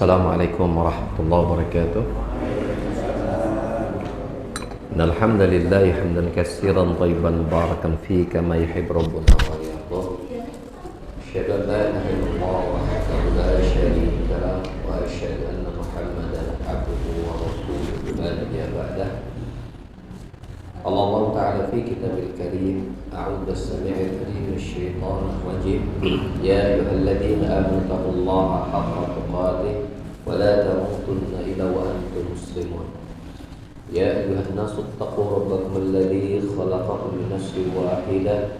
Assalamualaikum warahmatullahi wabarakatuh. Alhamdulillah hamdan katsiran thayyiban barakan fi kama yuhibbu rabbuna wa yarda. Asyhadu an la ilaha illallah wahdahu la syarika lah wa asyhadu anna Muhammadan abduhu wa rasuluhu la nabiyya ba'dah. Allah Ta'ala fi kitabil karim a'udzu bis-sami'il 'alim minasyaitonir rajim. Ya ayyuhalladzina amanu taqullaha haqqa tuqatih wa la tamutunna illa wa antum muslimun. Ya ayyuhan nasu taqu rabbakum alladzi khalaqakum min nafsin wahidah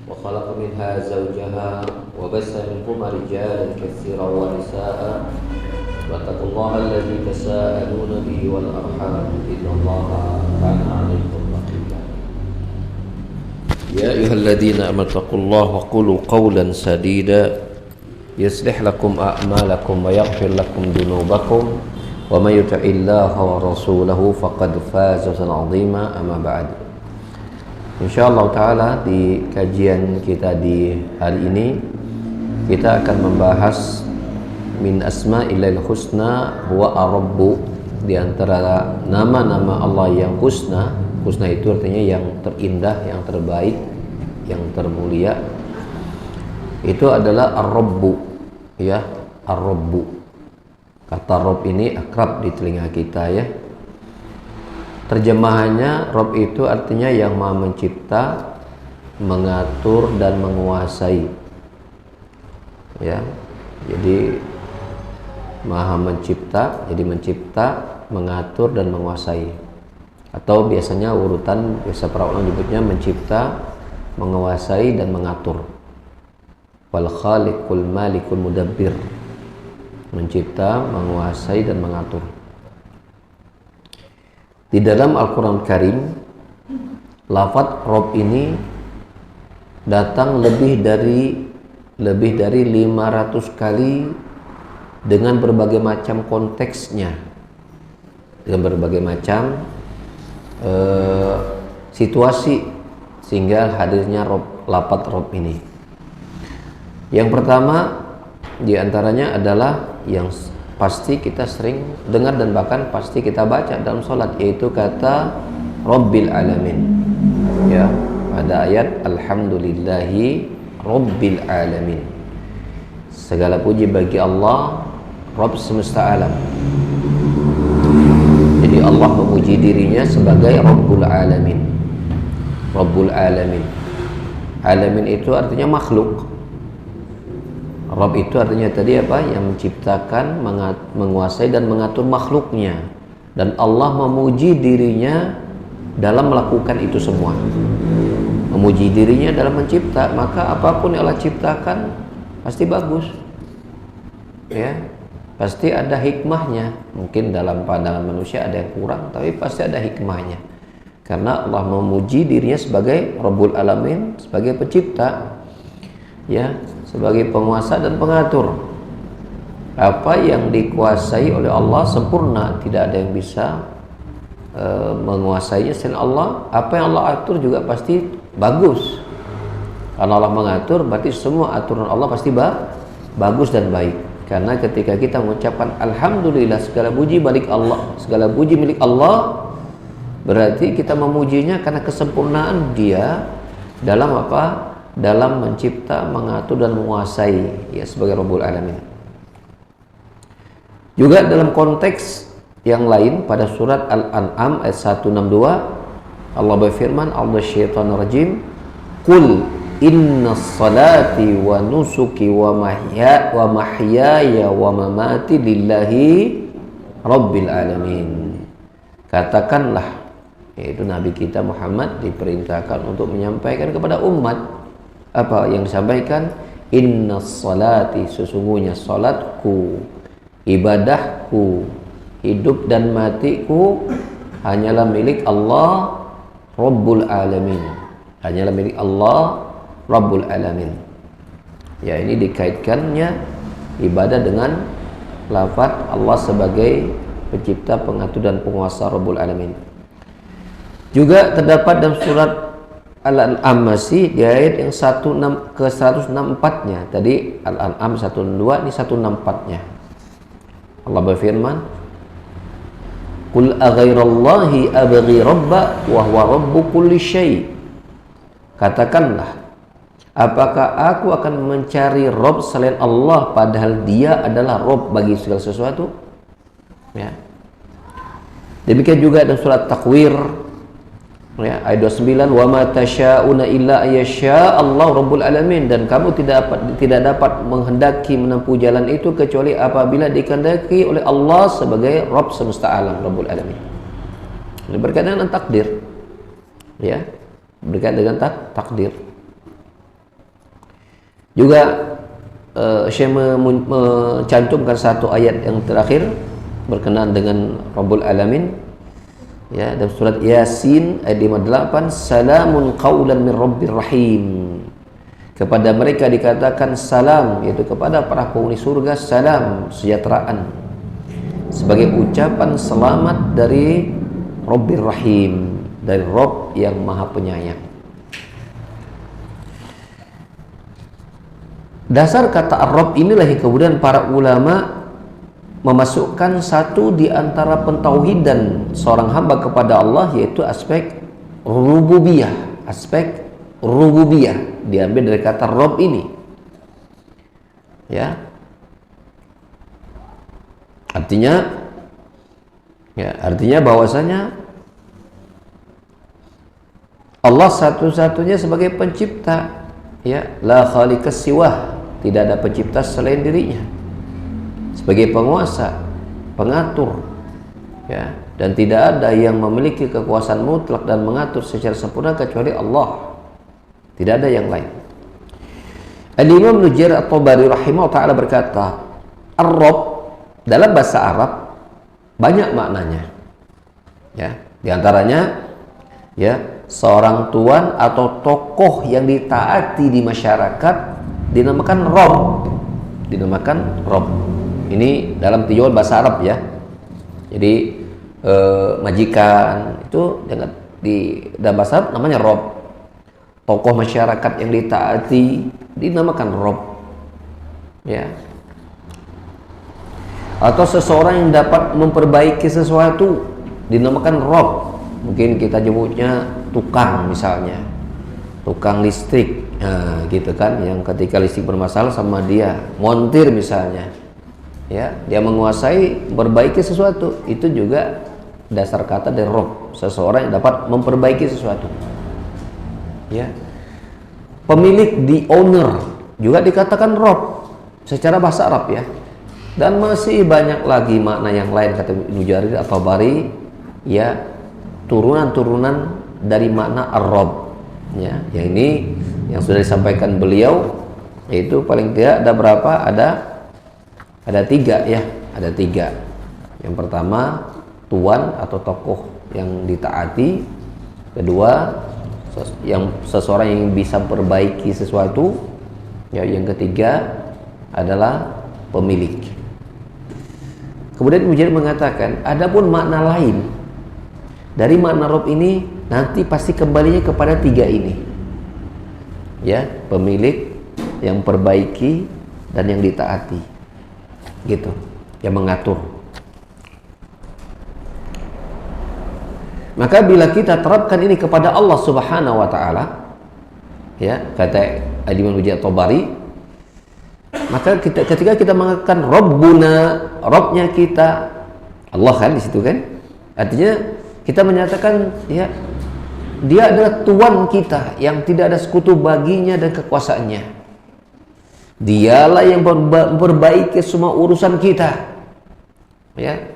wa khalaqa minha zawjaha wa bassa minhuma rijalan katsiran wa nisaa'a wattaqullaha alladzi tasaaluna bihi wal arham innallaha kana 'alaykum raqiba. Ya ayyuhalladzina amanu taqullaha wa qulu qawlan sadida yuslih lakum a'malakum wa yaghfir lakum dhunubakum wa may yuti'illaha wa rasulahu faqad faza fawzan 'azima. Amma ba'd. Insyaallah taala di kajian kita di hari ini kita akan membahas min asma'illahil husna huwa ar-rabbu, di antara nama-nama Allah yang husna. Husna itu artinya yang terindah, yang terbaik, yang termulia. Itu adalah ar-rabbu, ya, ar-rabbu. Kata Rabb ini akrab di telinga kita, ya. Terjemahannya Rabb itu artinya yang Maha mencipta, mengatur dan menguasai. Ya. Jadi Maha mencipta, jadi mencipta, mengatur dan menguasai. Atau biasanya urutan biasa para ulama menyebutnya mencipta, menguasai dan mengatur. Wal khaliqul malikul mudabbir. Mencipta, menguasai dan mengatur. Di dalam Al-Qur'an Karim, lafaz Rabb ini datang lebih dari 500 kali dengan berbagai macam konteksnya, dengan berbagai macam situasi, sehingga hadirnya lafaz Rabb ini. Yang pertama di antaranya adalah yang pasti kita sering dengar dan bahkan pasti kita baca dalam sholat, yaitu kata Rabbil Alamin, ya, pada ayat Alhamdulillahi Rabbil Alamin. Segala puji bagi Allah, Rabb semesta alam. Jadi Allah memuji dirinya sebagai Rabbul Alamin. Rabbul Alamin. Alamin itu artinya makhluk. Rabb itu artinya tadi apa? Yang menciptakan, menguasai dan mengatur makhluknya. Dan Allah memuji dirinya dalam melakukan itu semua. Memuji dirinya dalam mencipta, maka apapun yang Allah ciptakan pasti bagus. Ya, pasti ada hikmahnya. Mungkin dalam pandangan manusia ada yang kurang, tapi pasti ada hikmahnya. Karena Allah memuji dirinya sebagai Rabbul Alamin, sebagai pencipta, ya, sebagai penguasa dan pengatur. Apa yang dikuasai oleh Allah sempurna, tidak ada yang bisa menguasainya selain Allah. Apa yang Allah atur juga pasti bagus. Karena Allah mengatur, berarti semua aturan Allah pasti bagus dan baik. Karena ketika kita mengucapkan Alhamdulillah, segala puji milik Allah, segala puji milik Allah, berarti kita memujinya karena kesempurnaan Dia dalam apa? Dalam mencipta, mengatur dan menguasai, ya, sebagai Rabbul Alamin. Juga dalam konteks yang lain pada surat Al-An'am ayat 162 Allah berfirman, A'udzusyaitonir rajim, Qul innas salati wa nusuki wa mahyaya wa mamati lillahi Rabbil Alamin. Katakanlah, yaitu Nabi kita Muhammad diperintahkan untuk menyampaikan kepada umat apa yang disampaikan, innas salati, sesungguhnya salatku, ibadahku, hidup dan matiku hanyalah milik Allah Rabbul Alamin. Hanyalah milik Allah Rabbul Alamin. Ya, ini dikaitkannya ibadah dengan lafaz Allah sebagai pencipta, pengatur dan penguasa Rabbul Alamin. Juga terdapat dalam surat Al-An'am masih di ayat yang 164-nya. Tadi Al-An'am 162, ini 164-nya. Allah berfirman, "Qul aghairallahi abghi rabba wa huwa rabbu kulli syai." Katakanlah, apakah aku akan mencari Rob selain Allah padahal Dia adalah Rob bagi segala sesuatu? Ya. Demikian juga dalam surat Takwir, ya, ayat 29, "Wa ma tasyauna illa ayyasha Allah rabbul alamin." Dan kamu tidak dapat menghendaki menempuh jalan itu kecuali apabila dikehendaki oleh Allah sebagai Rabb semesta alam, Rabbul alamin. Ini berkaitan dengan takdir. Ya, berkaitan dengan takdir. Juga Syekh mencantumkan satu ayat yang terakhir berkenaan dengan Rabbul alamin. Ya, dalam surat Yasin ayat 58, "Salamun qaulan min rabbir rahim." Kepada mereka dikatakan salam, yaitu kepada para penghuni surga, salam, sejahteraan, sebagai ucapan selamat dari Rabbir Rahim, dari Rabb yang Maha Penyayang. Dasar kata Ar-Rabb inilah yang kemudian para ulama memasukkan satu di antara pentauhidan seorang hamba kepada Allah, yaitu aspek rububiyah. Aspek rububiyah diambil dari kata Rabb ini. Ya. Artinya bahwasanya Allah satu-satunya sebagai pencipta, ya, la khaliqas siwah, tidak ada pencipta selain dirinya, sebagai penguasa, pengatur, ya, dan tidak ada yang memiliki kekuasaan mutlak dan mengatur secara sempurna kecuali Allah. Tidak ada yang lain. Al-Imam Ibnu Jarir At-Tabari rahimahullah ta'ala berkata, Ar-Rabb dalam bahasa Arab banyak maknanya. Ya, di antaranya, ya, seorang tuan atau tokoh yang ditaati di masyarakat dinamakan Rabb. Dinamakan Rabb. Ini dalam tinjauan bahasa Arab, ya. Jadi majikan itu di dalam bahasa Arab namanya Rabb. Tokoh masyarakat yang ditaati dinamakan Rabb, ya. Atau seseorang yang dapat memperbaiki sesuatu dinamakan Rabb. Mungkin kita nyebutnya tukang, misalnya tukang listrik, nah, gitu kan, yang ketika listrik bermasalah sama dia montir misalnya, ya, dia menguasai memperbaiki sesuatu, itu juga dasar kata dari Rabb, seseorang yang dapat memperbaiki sesuatu, ya. Pemilik, the owner, juga dikatakan Rabb secara bahasa Arab, ya. Dan masih banyak lagi makna yang lain, kata Ibnu Jarir At-Tabari, ya, turunan-turunan dari makna Ar-Rabb, ya. Yang ini yang sudah disampaikan beliau, yaitu paling tidak ada berapa? Ada tiga, ya, ada tiga. Yang pertama, tuan atau tokoh yang ditaati. Kedua, yang seseorang yang bisa perbaiki sesuatu, ya. Yang ketiga adalah pemilik. Kemudian Mujahid mengatakan, adapun makna lain dari makna Rabb ini nanti pasti kembalinya kepada tiga ini, ya, pemilik, yang perbaiki, dan yang ditaati, gitu, yang mengatur. Maka bila kita terapkan ini kepada Allah Subhanahu wa taala, ya, kata Imam Mujahid At-Tabari, maka ketika kita mengatakan Rabbuna, Rabbnya kita, Allah kan di situ kan, artinya kita menyatakan, ya, dia adalah Tuhan kita yang tidak ada sekutu baginya dan kekuasaannya. Dialah yang memperbaiki semua urusan kita, ya,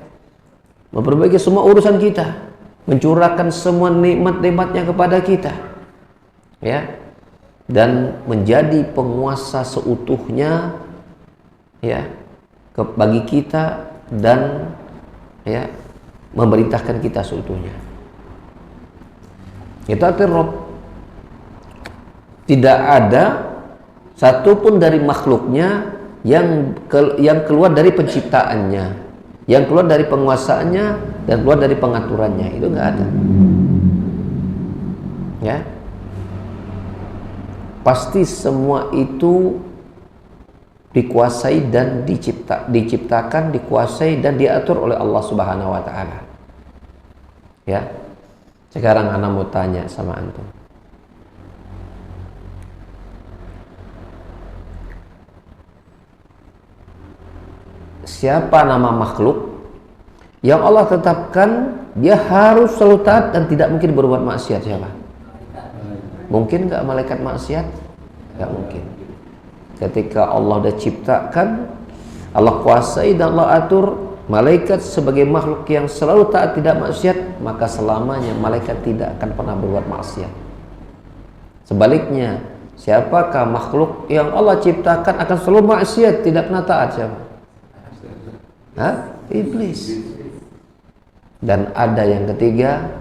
memperbaiki semua urusan kita, mencurahkan semua nikmat-nikmatnya kepada kita, ya, dan menjadi penguasa seutuhnya, ya, bagi kita, dan, ya, memerintahkan kita seutuhnya. Itu arti Rabb. Tidak ada satupun dari makhluknya yang keluar dari penciptaannya, yang keluar dari penguasaannya, dan keluar dari pengaturannya. Itu nggak ada, ya. Pasti semua itu dikuasai dan diciptakan, dikuasai dan diatur oleh Allah Subhanahu wa taala. Ya. Sekarang ana mau tanya sama antum. Siapa nama makhluk yang Allah tetapkan dia harus selalu taat dan tidak mungkin berbuat maksiat? Siapa? Mungkin nggak malaikat maksiat? Nggak mungkin. Ketika Allah sudah ciptakan, Allah kuasai dan Allah atur malaikat sebagai makhluk yang selalu taat tidak maksiat, maka selamanya malaikat tidak akan pernah berbuat maksiat. Sebaliknya, siapakah makhluk yang Allah ciptakan akan selalu maksiat, tidak pernah taat? Siapa? Hah? Iblis. Dan ada yang ketiga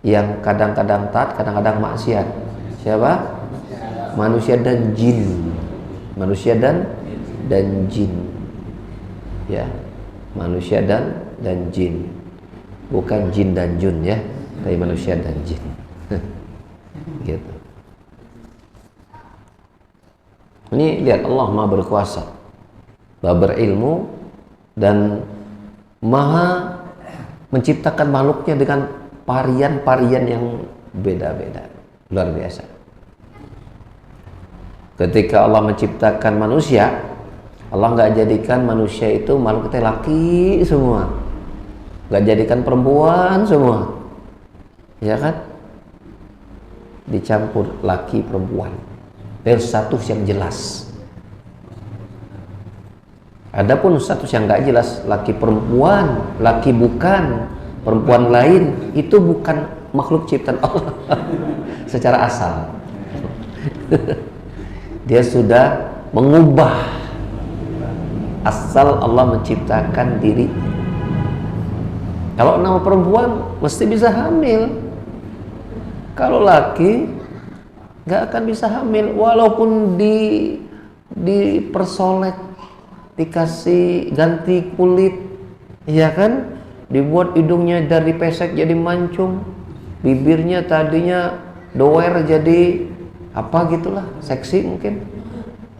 yang kadang-kadang taat, kadang-kadang maksiat. Siapa? Manusia dan jin. Manusia dan jin. Ya. Manusia dan jin. Bukan jin dan jun ya, tapi manusia dan jin. Gitu. Ini lihat, Allah Maha berkuasa, Maha berilmu, dan Maha menciptakan makhluknya dengan varian-varian yang beda-beda, luar biasa. Ketika Allah menciptakan manusia, Allah nggak jadikan manusia itu makhluk laki semua, nggak jadikan perempuan semua, ya kan? Dicampur laki perempuan, dan status yang jelas. Adapun status yang nggak jelas, laki perempuan, laki bukan, perempuan lain, itu bukan makhluk ciptaan Allah secara asal. Dia sudah mengubah asal Allah menciptakan diri. Kalau nama perempuan mesti bisa hamil. Kalau laki nggak akan bisa hamil, walaupun dipersolek, dikasih ganti kulit, ya kan, dibuat hidungnya dari pesek jadi mancung, bibirnya tadinya doer jadi apa gitulah, seksi mungkin,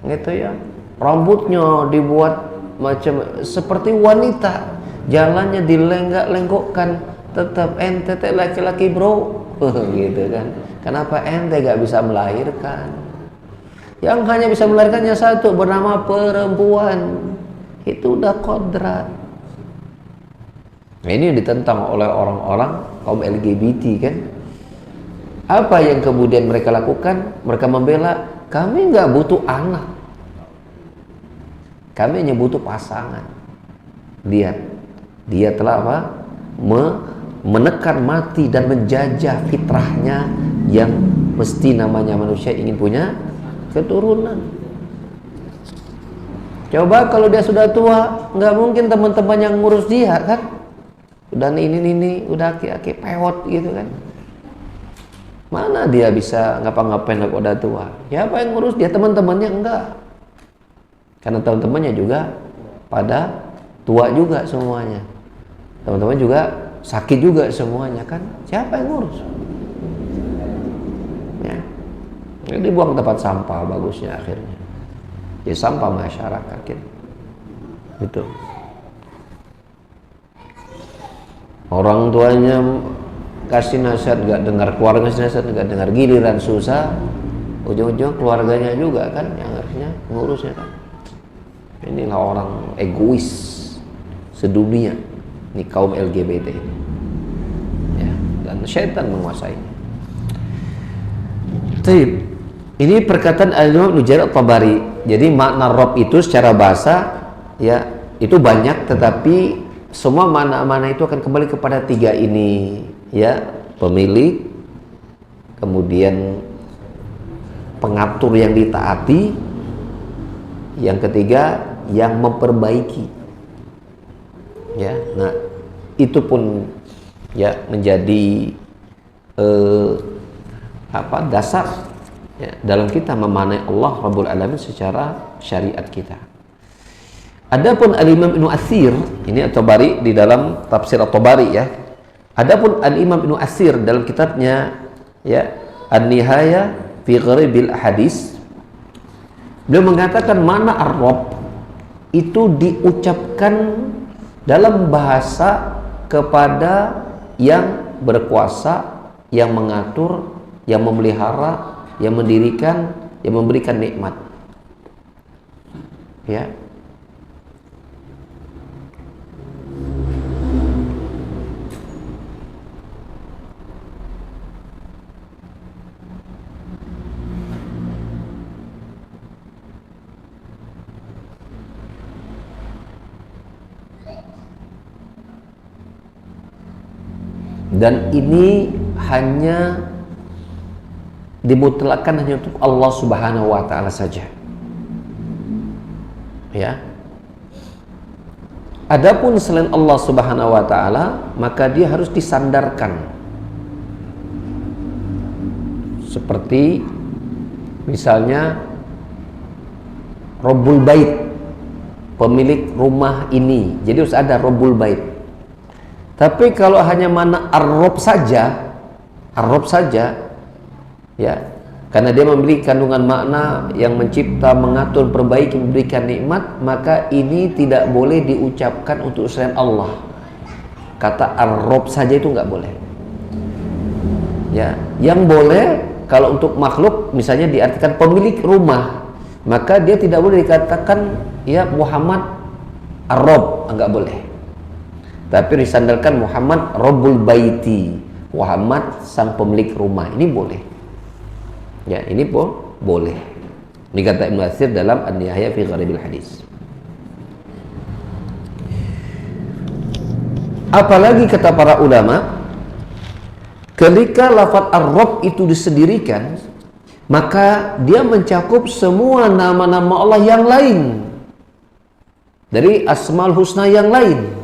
gitu ya. Rambutnya dibuat macam seperti wanita, jalannya dilenggak-lenggokkan, tetap ente laki-laki bro, gitu kan. Kenapa ente gak bisa melahirkan? Yang hanya bisa melahirkannya satu, bernama perempuan. Itu udah kodrat. Nah, ini ditentang oleh orang-orang kaum LGBT kan. Apa yang kemudian mereka lakukan? Mereka membela, kami nggak butuh anak, kami hanya butuh pasangan. Lihat, dia telah apa? Menekan mati dan menjajah fitrahnya yang mesti namanya manusia ingin punya keturunan. Coba kalau dia sudah tua, nggak mungkin teman-teman yang ngurus dia kan? Udah ini, udah aki-aki pewot gitu kan? Mana dia bisa ngapa-ngapain kalau udah tua? Ya apa yang ngurus dia? Teman-temannya enggak. Karena teman-temannya juga pada tua juga semuanya. Teman-teman juga sakit juga semuanya kan? Siapa yang ngurus? Ya. Jadi buang tempat sampah bagusnya akhirnya. Ya sampah masyarakat gitu. Betul. Orang tuanya kasih nasihat nggak dengar, keluarga kasih nasihat nggak dengar, giliran susah ujung-ujung keluarganya juga kan yang harusnya ngurusnya kan. Inilah orang egois sedunia, ini kaum LGBT ya, dan syaitan menguasainya. Ini perkataan Al-Imam Ibnu Jarir At-Tabari. Jadi makna Rabb itu secara bahasa ya itu banyak, tetapi semua makna-makna itu akan kembali kepada tiga ini ya, pemilik, kemudian pengatur yang ditaati, yang ketiga yang memperbaiki ya. Nah itu pun ya menjadi dasar ya, dalam kita memaknai Allah Rabbul Alamin secara syariat kita. Adapun Al-Imam Ibnu Atsir, ini At-Tabari di dalam tafsir At-Tabari ya. Adapun Al-Imam Ibnu Atsir dalam kitabnya ya An-Nihaya fi Gharibil Hadis, Beliau mengatakan mana ar-Rabb itu diucapkan dalam bahasa kepada yang berkuasa, yang mengatur, yang memelihara, yang mendirikan, yang memberikan nikmat. Ya. Dan ini hanya dimutlakkan hanya untuk Allah Subhanahu wa taala saja. Ya. Adapun selain Allah Subhanahu wa taala, maka dia harus disandarkan. Seperti misalnya Rabbul Bait, pemilik rumah ini. Jadi harus ada Rabbul Bait. Tapi kalau hanya mana ar-Rabb saja, ya, karena dia memiliki kandungan makna yang mencipta, mengatur, perbaiki, memberikan nikmat, maka ini tidak boleh diucapkan untuk selain Allah. Kata ar-Rabb saja itu nggak boleh. Ya, yang boleh kalau untuk makhluk, misalnya diartikan pemilik rumah, maka dia tidak boleh dikatakan ya Muhammad ar-Rabb, nggak boleh. Tapi disandarkan Muhammad Rabbul Baiti, Muhammad sang pemilik rumah. Ini boleh. Ya, ini boleh. Ini kata Ibnu Katsir dalam An-Nihayah fi Gharibil Hadis. Apalagi kata para ulama, ketika lafaz ar-Rabb itu disendirikan, maka dia mencakup semua nama-nama Allah yang lain dari Asmaul Husna yang lain.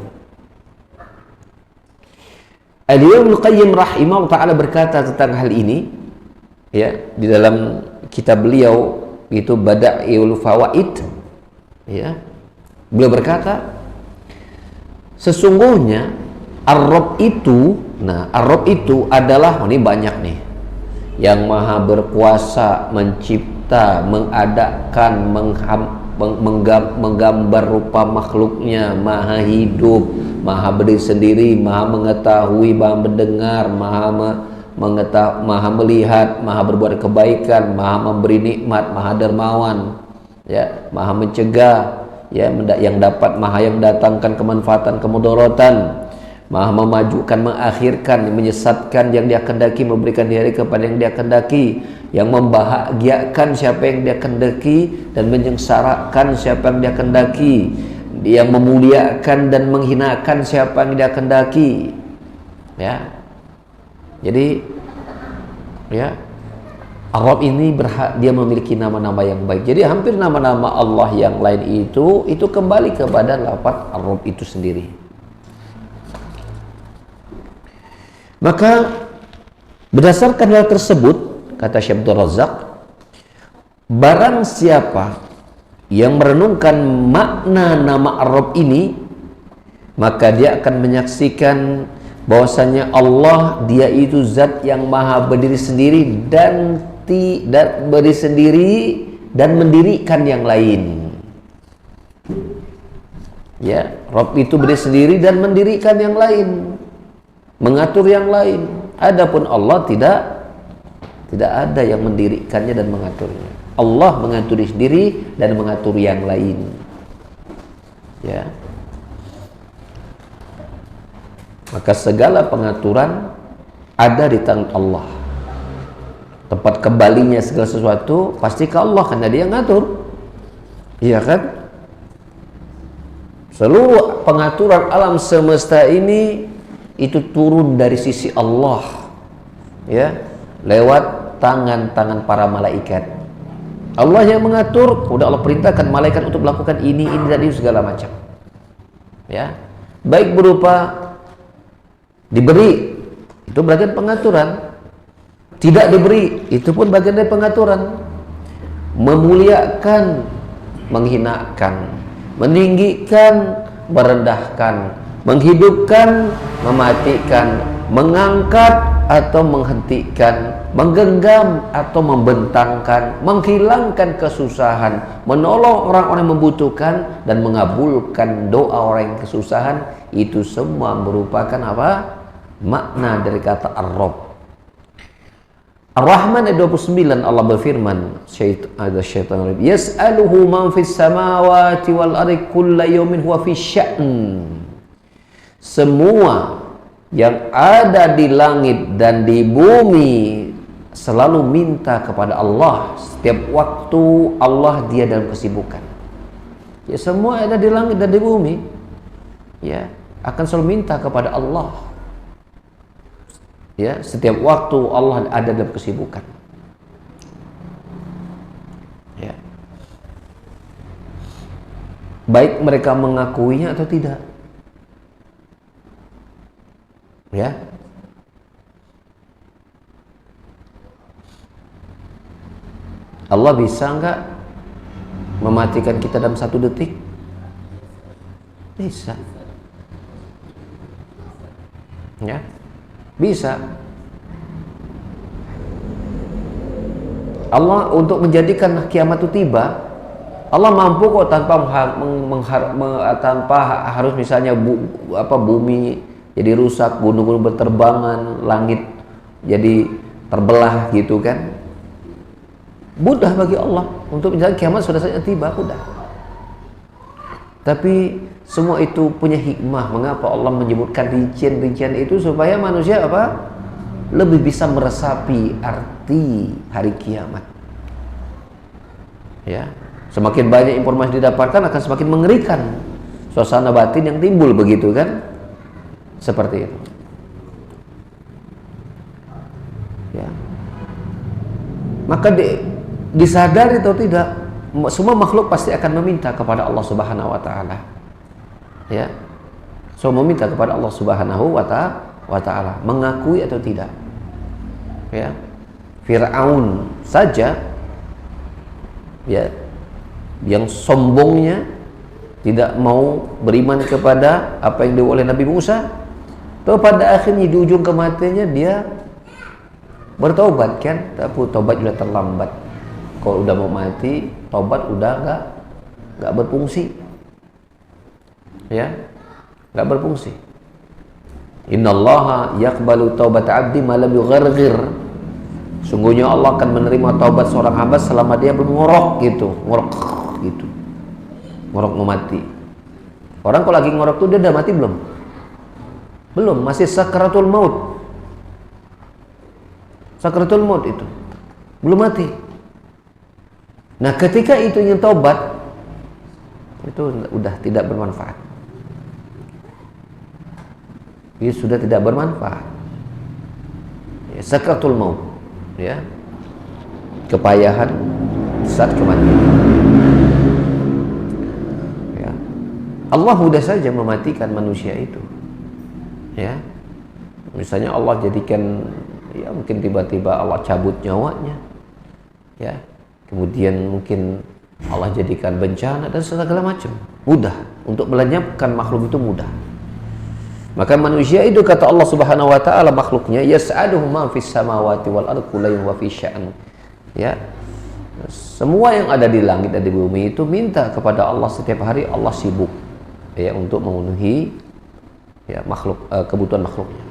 Al-Imam Al-Qayyim rahimahullah ta'ala berkata tentang hal ini, ya, di dalam kitab beliau itu Bada'iul Fawaid, ya, beliau berkata sesungguhnya ar-Rabb itu, nah ar-Rabb itu adalah, ini banyak nih, yang maha berkuasa, mencipta, mengadakan, menggambar rupa makhluknya, maha hidup, maha berdiri sendiri, maha mengetahui, maha mendengar, maha melihat, maha berbuat kebaikan, maha memberi nikmat, maha dermawan, ya, maha mencegah, ya, yang datangkan kemanfaatan, kemudaratan, maha memajukan, mengakhirkan, menyesatkan yang dia kehendaki, memberikan diri kepada yang dia kehendaki, yang membahagiakan siapa yang dia kehendaki dan menyengsarakan siapa yang dia kehendaki, yang memuliakan dan menghinakan siapa yang dia kehendaki. Ya. Jadi ya, Ar-Rabb ini dia memiliki nama-nama yang baik. Jadi hampir nama-nama Allah yang lain itu kembali kepada lafaz Ar-Rabb itu sendiri. Maka berdasarkan hal tersebut, kata Syekh Abdul Razak, barang siapa yang merenungkan makna nama Ar-Rabb ini, maka dia akan menyaksikan bahwasanya Allah, dia itu zat yang maha berdiri sendiri dan berdiri sendiri dan mendirikan yang lain. Ya, Rabb itu berdiri sendiri dan mendirikan yang lain, mengatur yang lain. Adapun Allah tidak ada yang mendirikannya dan mengaturnya. Allah mengatur sendiri dan mengatur yang lain. Ya. Maka segala pengaturan ada di tangan Allah. Tempat kembalinya segala sesuatu pasti ke Allah, karena dia yang ngatur. Iya kan? Seluruh pengaturan alam semesta ini itu turun dari sisi Allah, ya, lewat tangan-tangan para malaikat. Allah yang mengatur, udah Allah perintahkan malaikat untuk melakukan ini dan itu segala macam. Ya, baik berupa diberi, itu bagian pengaturan. Tidak diberi, itu pun bagian dari pengaturan. Memuliakan, menghinakan, meninggikan, merendahkan, menghidupkan, mematikan, mengangkat atau menghentikan, menggenggam atau membentangkan, menghilangkan kesusahan, menolong orang-orang yang membutuhkan, dan mengabulkan doa orang yang kesusahan. Itu semua merupakan apa? Makna dari kata Ar-Rabb. Ar-Rahman ayat 29 Allah berfirman, syaitan yas'aluhu man fis samawati wal ardi kullu yawmin huwa fi sya'n. Semua yang ada di langit dan di bumi selalu minta kepada Allah. Setiap waktu Allah dia dalam kesibukan. Ya, semua yang ada di langit dan di bumi ya akan selalu minta kepada Allah. Ya, setiap waktu Allah ada dalam kesibukan. Ya. Baik mereka mengakuinya atau tidak. Ya. Allah bisa enggak mematikan kita dalam 1 detik? Bisa. Ya. Bisa. Allah untuk menjadikan kiamat itu tiba, Allah mampu kok tanpa harus misalnya bumi jadi rusak, gunung-gunung berterbangan, langit jadi terbelah gitu kan. Mudah bagi Allah untuk menjadikan kiamat sudah saja tiba, mudah. Tapi semua itu punya hikmah. Mengapa Allah menyebutkan rincian-rincian itu? Supaya manusia apa? Lebih bisa meresapi arti hari kiamat. Ya, semakin banyak informasi didapatkan akan semakin mengerikan suasana batin yang timbul, begitu kan? Seperti itu. Ya. Maka disadari atau tidak, semua makhluk pasti akan meminta kepada Allah Subhanahu wa taala. Ya. So meminta kepada Allah Subhanahu wa taala, mengakui atau tidak. Ya. Fir'aun saja ya yang sombongnya tidak mau beriman kepada apa yang dibawa oleh Nabi Musa, toh pada akhirnya di ujung kematiannya dia bertobat kan, tapi tobat sudah terlambat. Kalau udah mau mati, tobat udah nggak berfungsi, ya, nggak berfungsi. Innallaha yaqbalu taubat abdi ma lam yugharghir. Sungguhnya Allah akan menerima taubat seorang hamba selama dia belum ngorok gitu, ngorok mau mati. Orang kalau lagi ngorok tuh dia udah mati belum? Belum, masih sakaratul maut. Sakaratul maut itu belum mati. Nah, ketika itu ingin taubat, itu udah tidak bermanfaat. Ini sudah tidak bermanfaat. Ya, sakaratul maut, ya, kepayahan saat kematian. Ya, Allah mudah saja mematikan manusia itu. Ya, misalnya Allah jadikan, ya mungkin tiba-tiba Allah cabut nyawanya, ya. Kemudian mungkin Allah jadikan bencana dan segala macam. Mudah untuk melenyapkan makhluk itu, mudah. Maka manusia itu kata Allah Subhanahu wa taala makhluknya yas'aluhu ma fis samawati wal ardi kullu yawmin wa fi sya'n. Ya. Semua yang ada di langit dan di bumi itu minta kepada Allah setiap hari. Allah sibuk ya untuk memenuhi ya makhluk, kebutuhan makhluknya.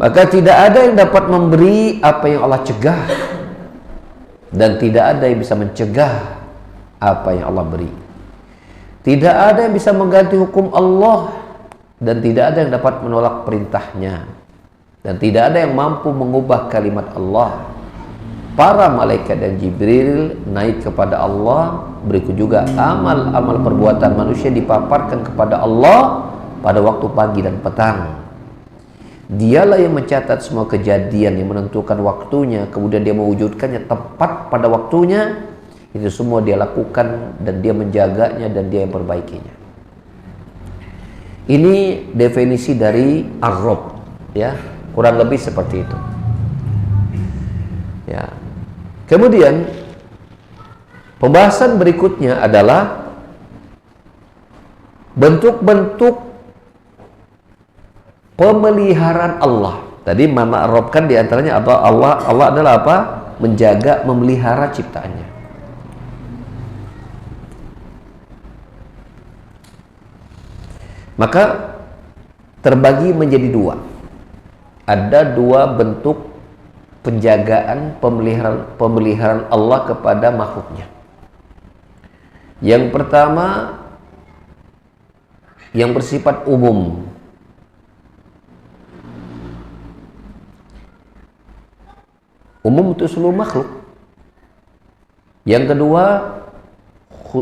Maka tidak ada yang dapat memberi apa yang Allah cegah, dan tidak ada yang bisa mencegah apa yang Allah beri. Tidak ada yang bisa mengganti hukum Allah, dan tidak ada yang dapat menolak perintahnya, dan tidak ada yang mampu mengubah kalimat Allah. Para malaikat dan Jibril naik kepada Allah. Berikut juga amal-amal perbuatan manusia dipaparkan kepada Allah pada waktu pagi dan petang. Dialah yang mencatat semua kejadian, yang menentukan waktunya, kemudian dia mewujudkannya tepat pada waktunya. Itu semua dia lakukan, dan dia menjaganya, dan dia yang perbaikinya. Ini definisi dari Ar-Rabb, ya, kurang lebih seperti itu. Ya. Kemudian pembahasan berikutnya adalah bentuk-bentuk pemeliharaan Allah. Tadi Mama arabkan diantaranya apa? Allah adalah apa? Menjaga, memelihara ciptaannya. Maka terbagi menjadi dua. Ada dua bentuk penjagaan, pemeliharaan Allah kepada makhluknya. Yang pertama, yang bersifat umum. Umum untuk seluruh makhluk. Yang kedua,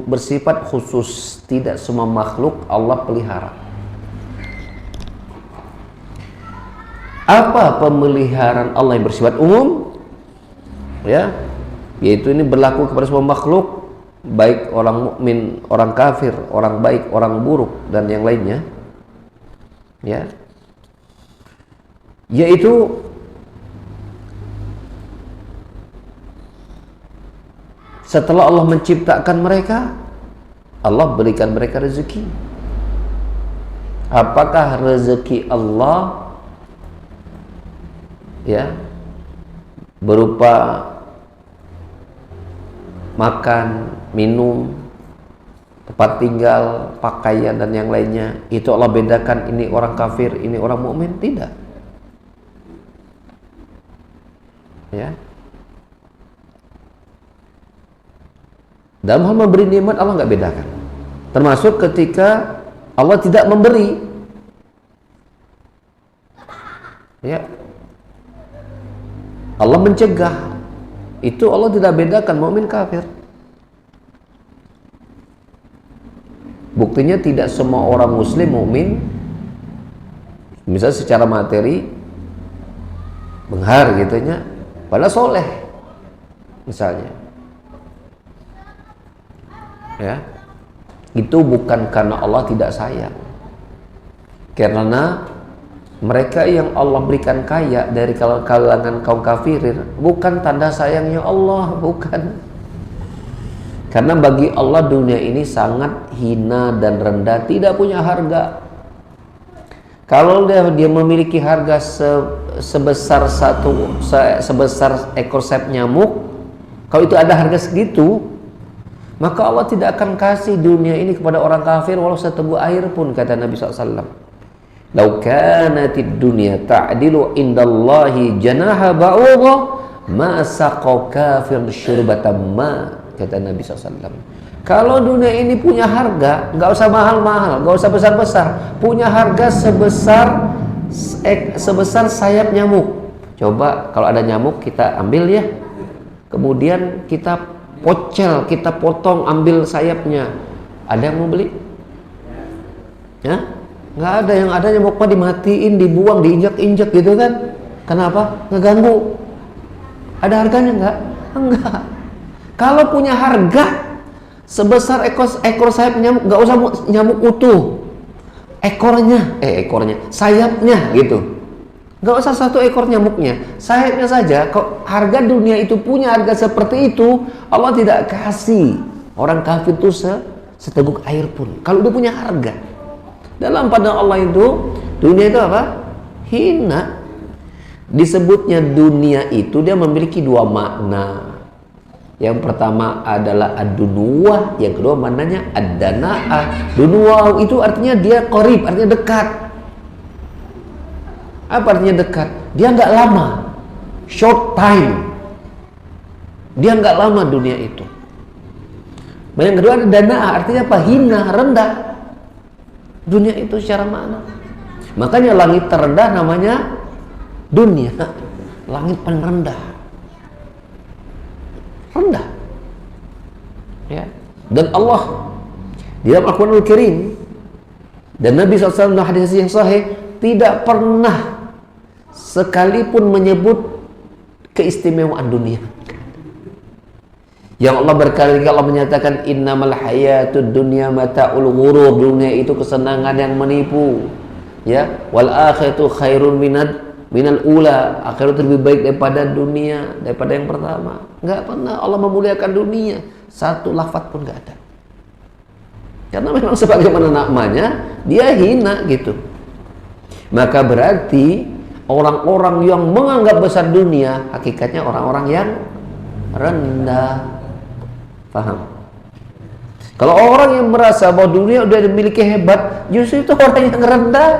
bersifat khusus, tidak semua makhluk Allah pelihara. Apa pemeliharaan Allah yang bersifat umum? Ya, yaitu ini berlaku kepada semua makhluk, baik orang mukmin, orang kafir, orang baik, orang buruk, dan yang lainnya. Ya, yaitu setelah Allah menciptakan mereka, Allah berikan mereka rezeki. Apakah rezeki Allah ya berupa makan, minum, tempat tinggal, pakaian, dan yang lainnya? Itu Allah bedakan ini orang kafir, ini orang mukmin? Tidak. Ya. Dalam hal memberi nikmat Allah nggak bedakan. Termasuk ketika Allah tidak memberi. Ya. Allah mencegah. Itu Allah tidak bedakan mukmin kafir. Buktinya tidak semua orang muslim mukmin misalnya secara materi benghar gitunya, padahal soleh misalnya. Ya, itu bukan karena Allah tidak sayang, karena mereka yang Allah berikan kaya dari kalangan kaum kafirin bukan tanda sayangnya Allah, bukan. Karena bagi Allah dunia ini sangat hina dan rendah, tidak punya harga. Kalau dia memiliki harga sebesar ekor sayap nyamuk, kalau itu ada harga segitu, maka Allah tidak akan kasih dunia ini kepada orang kafir walau seteguk air pun, kata Nabi SAW. Lau kanatid dunya ta'dilu indallahi janaha ba'udha ma saqa kafir syurbatan ma, kata Nabi SAW. Kalau dunia ini punya harga, nggak usah mahal-mahal, nggak usah besar-besar, punya harga sebesar sayap nyamuk. Coba kalau ada nyamuk kita ambil ya, kemudian kita pocel, kita potong, ambil sayapnya. Ada yang mau beli? Ya? Nggak ada. Yang ada nyamuk mah dimatiin, dibuang, diinjak-injak gitu kan. Kenapa? Ngeganggu. Ada harganya nggak? Enggak. Kalau punya harga sebesar ekor sayap nyamuk, nggak usah nyamuk utuh, ekornya, sayapnya gitu. Nggak usah satu ekor nyamuknya, sayapnya saja. Kok harga dunia itu punya harga seperti itu, Allah tidak kasih orang kafir itu seteguk air pun. Kalau dia punya harga, dalam pandangan Allah itu dunia itu apa? Hina. Disebutnya dunia itu dia memiliki dua makna. Yang pertama adalah ad-dunuwah, yang kedua maknanya ad-dana'ah. Dunuwah itu artinya dia qarib, artinya dekat. Apa artinya dekat? Dia nggak lama, short time. Dia nggak lama dunia itu. Yang kedua ada dana'ah, artinya apa? Hina, rendah. Dunia itu secara makna. Makanya langit terendah namanya dunia, langit paling rendah. Rendah, ya. Dan Allah di dalam Al-Quranul Karim dan Nabi SAW dalam hadis yang sahih tidak pernah sekalipun menyebut keistimewaan dunia. Yang Allah berkali-kali Allah menyatakan innamal hayatud dunya mata'ul ghurur, dunia itu kesenangan yang menipu, ya. Wal akhiratu khairun minal ula, akhirat lebih baik daripada dunia, daripada yang pertama. Nggak pernah Allah memuliakan dunia, satu lafaz pun nggak ada. Karena memang sebagaimana namanya, dia hina gitu. Maka berarti orang-orang yang menganggap besar dunia, hakikatnya orang-orang yang rendah. Paham? Kalau orang yang merasa bahwa dunia udah dimiliki hebat, justru itu orang yang rendah.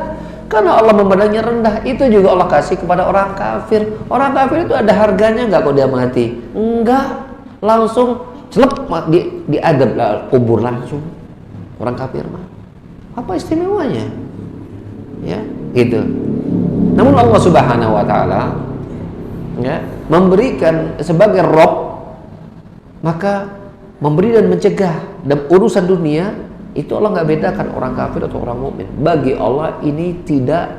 Karena Allah memandangnya rendah. Itu juga Allah kasih kepada orang kafir. Orang kafir itu ada harganya nggak kalau dia mati? Enggak. Langsung celep diadab kubur langsung. Orang kafir mah. Apa istimewanya? Ya, gitu. Namun Allah Subhanahu wa taala ya, memberikan sebagai Rabb, maka memberi dan mencegah. Dan urusan dunia itu Allah nggak bedakan orang kafir atau orang mukmin. Bagi Allah ini tidak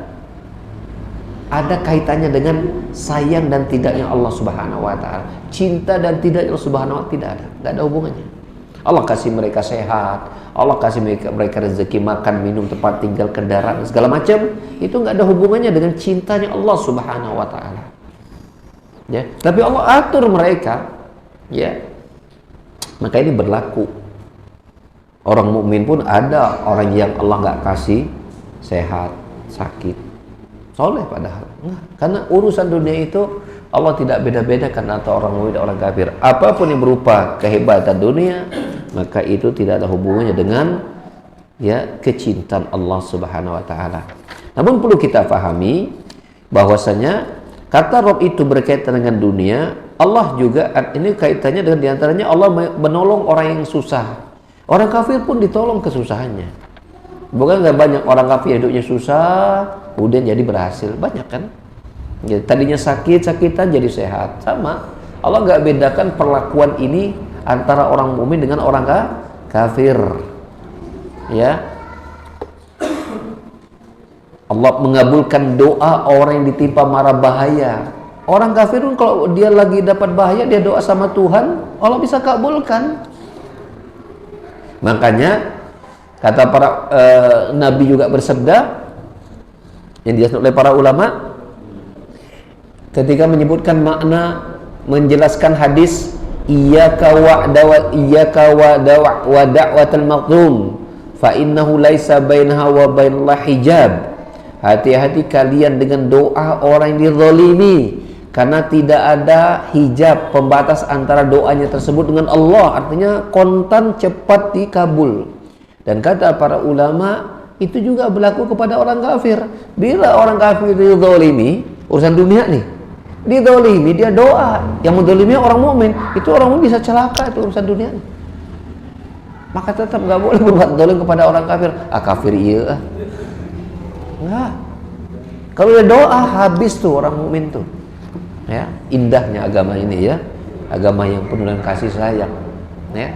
ada kaitannya dengan sayang dan tidaknya Allah Subhanahu wa taala. Cinta dan tidaknya Allah Subhanahu wa taala tidak ada, nggak ada hubungannya. Allah kasih mereka sehat, Allah kasih mereka rezeki, makan, minum, tempat tinggal, kendaraan, segala macam, itu nggak ada hubungannya dengan cintanya Allah Subhanahu wa taala. Ya, tapi Allah atur mereka, ya. Maka ini berlaku. Orang mukmin pun ada orang yang Allah nggak kasih sehat, sakit, soleh padahal. Nah, karena urusan dunia itu Allah tidak beda-bedakan antara orang mukmin dan orang kafir. Apapun yang berupa kehebatan dunia, maka itu tidak ada hubungannya dengan ya kecintaan Allah Subhanahu wa taala. Namun perlu kita pahami bahwasanya kata Rabb itu berkaitan dengan dunia. Allah juga ini kaitannya dengan diantaranya Allah menolong orang yang susah. Orang kafir pun ditolong kesusahannya. Bukan nggak banyak orang kafir hidupnya susah, kemudian jadi berhasil. Banyak kan? Ya, tadinya sakit-sakitan jadi sehat. Sama. Allah nggak bedakan perlakuan ini antara orang mukmin dengan orang kafir. Ya. Allah mengabulkan doa orang yang ditimpa mara bahaya. Orang kafir pun kalau dia lagi dapat bahaya, dia doa sama Tuhan, Allah bisa kabulkan. Makanya kata para nabi juga bersabda yang dijelaskan oleh para ulama ketika menyebutkan makna menjelaskan hadis iyyaka wa da'watal maqdum fa innahu laisa bainaha wa bainallah hijab. Hati-hati kalian dengan doa orang yang dizalimi, karena tidak ada hijab pembatas antara doanya tersebut dengan Allah. Artinya kontan cepat dikabul. Dan kata para ulama itu juga berlaku kepada orang kafir. Bila orang kafir dizalimi, urusan dunia nih, dizalimi dia doa, yang menzalimi orang mukmin, itu orang mukmin bisa celaka, itu urusan dunia nih. Maka tetap nggak boleh berbuat zalim kepada orang kafir. Kafir iya. Enggak. Kalau dia doa habis tuh orang mukmin tuh. Ya, indahnya agama ini ya. Agama yang penuh dengan kasih sayang, ya.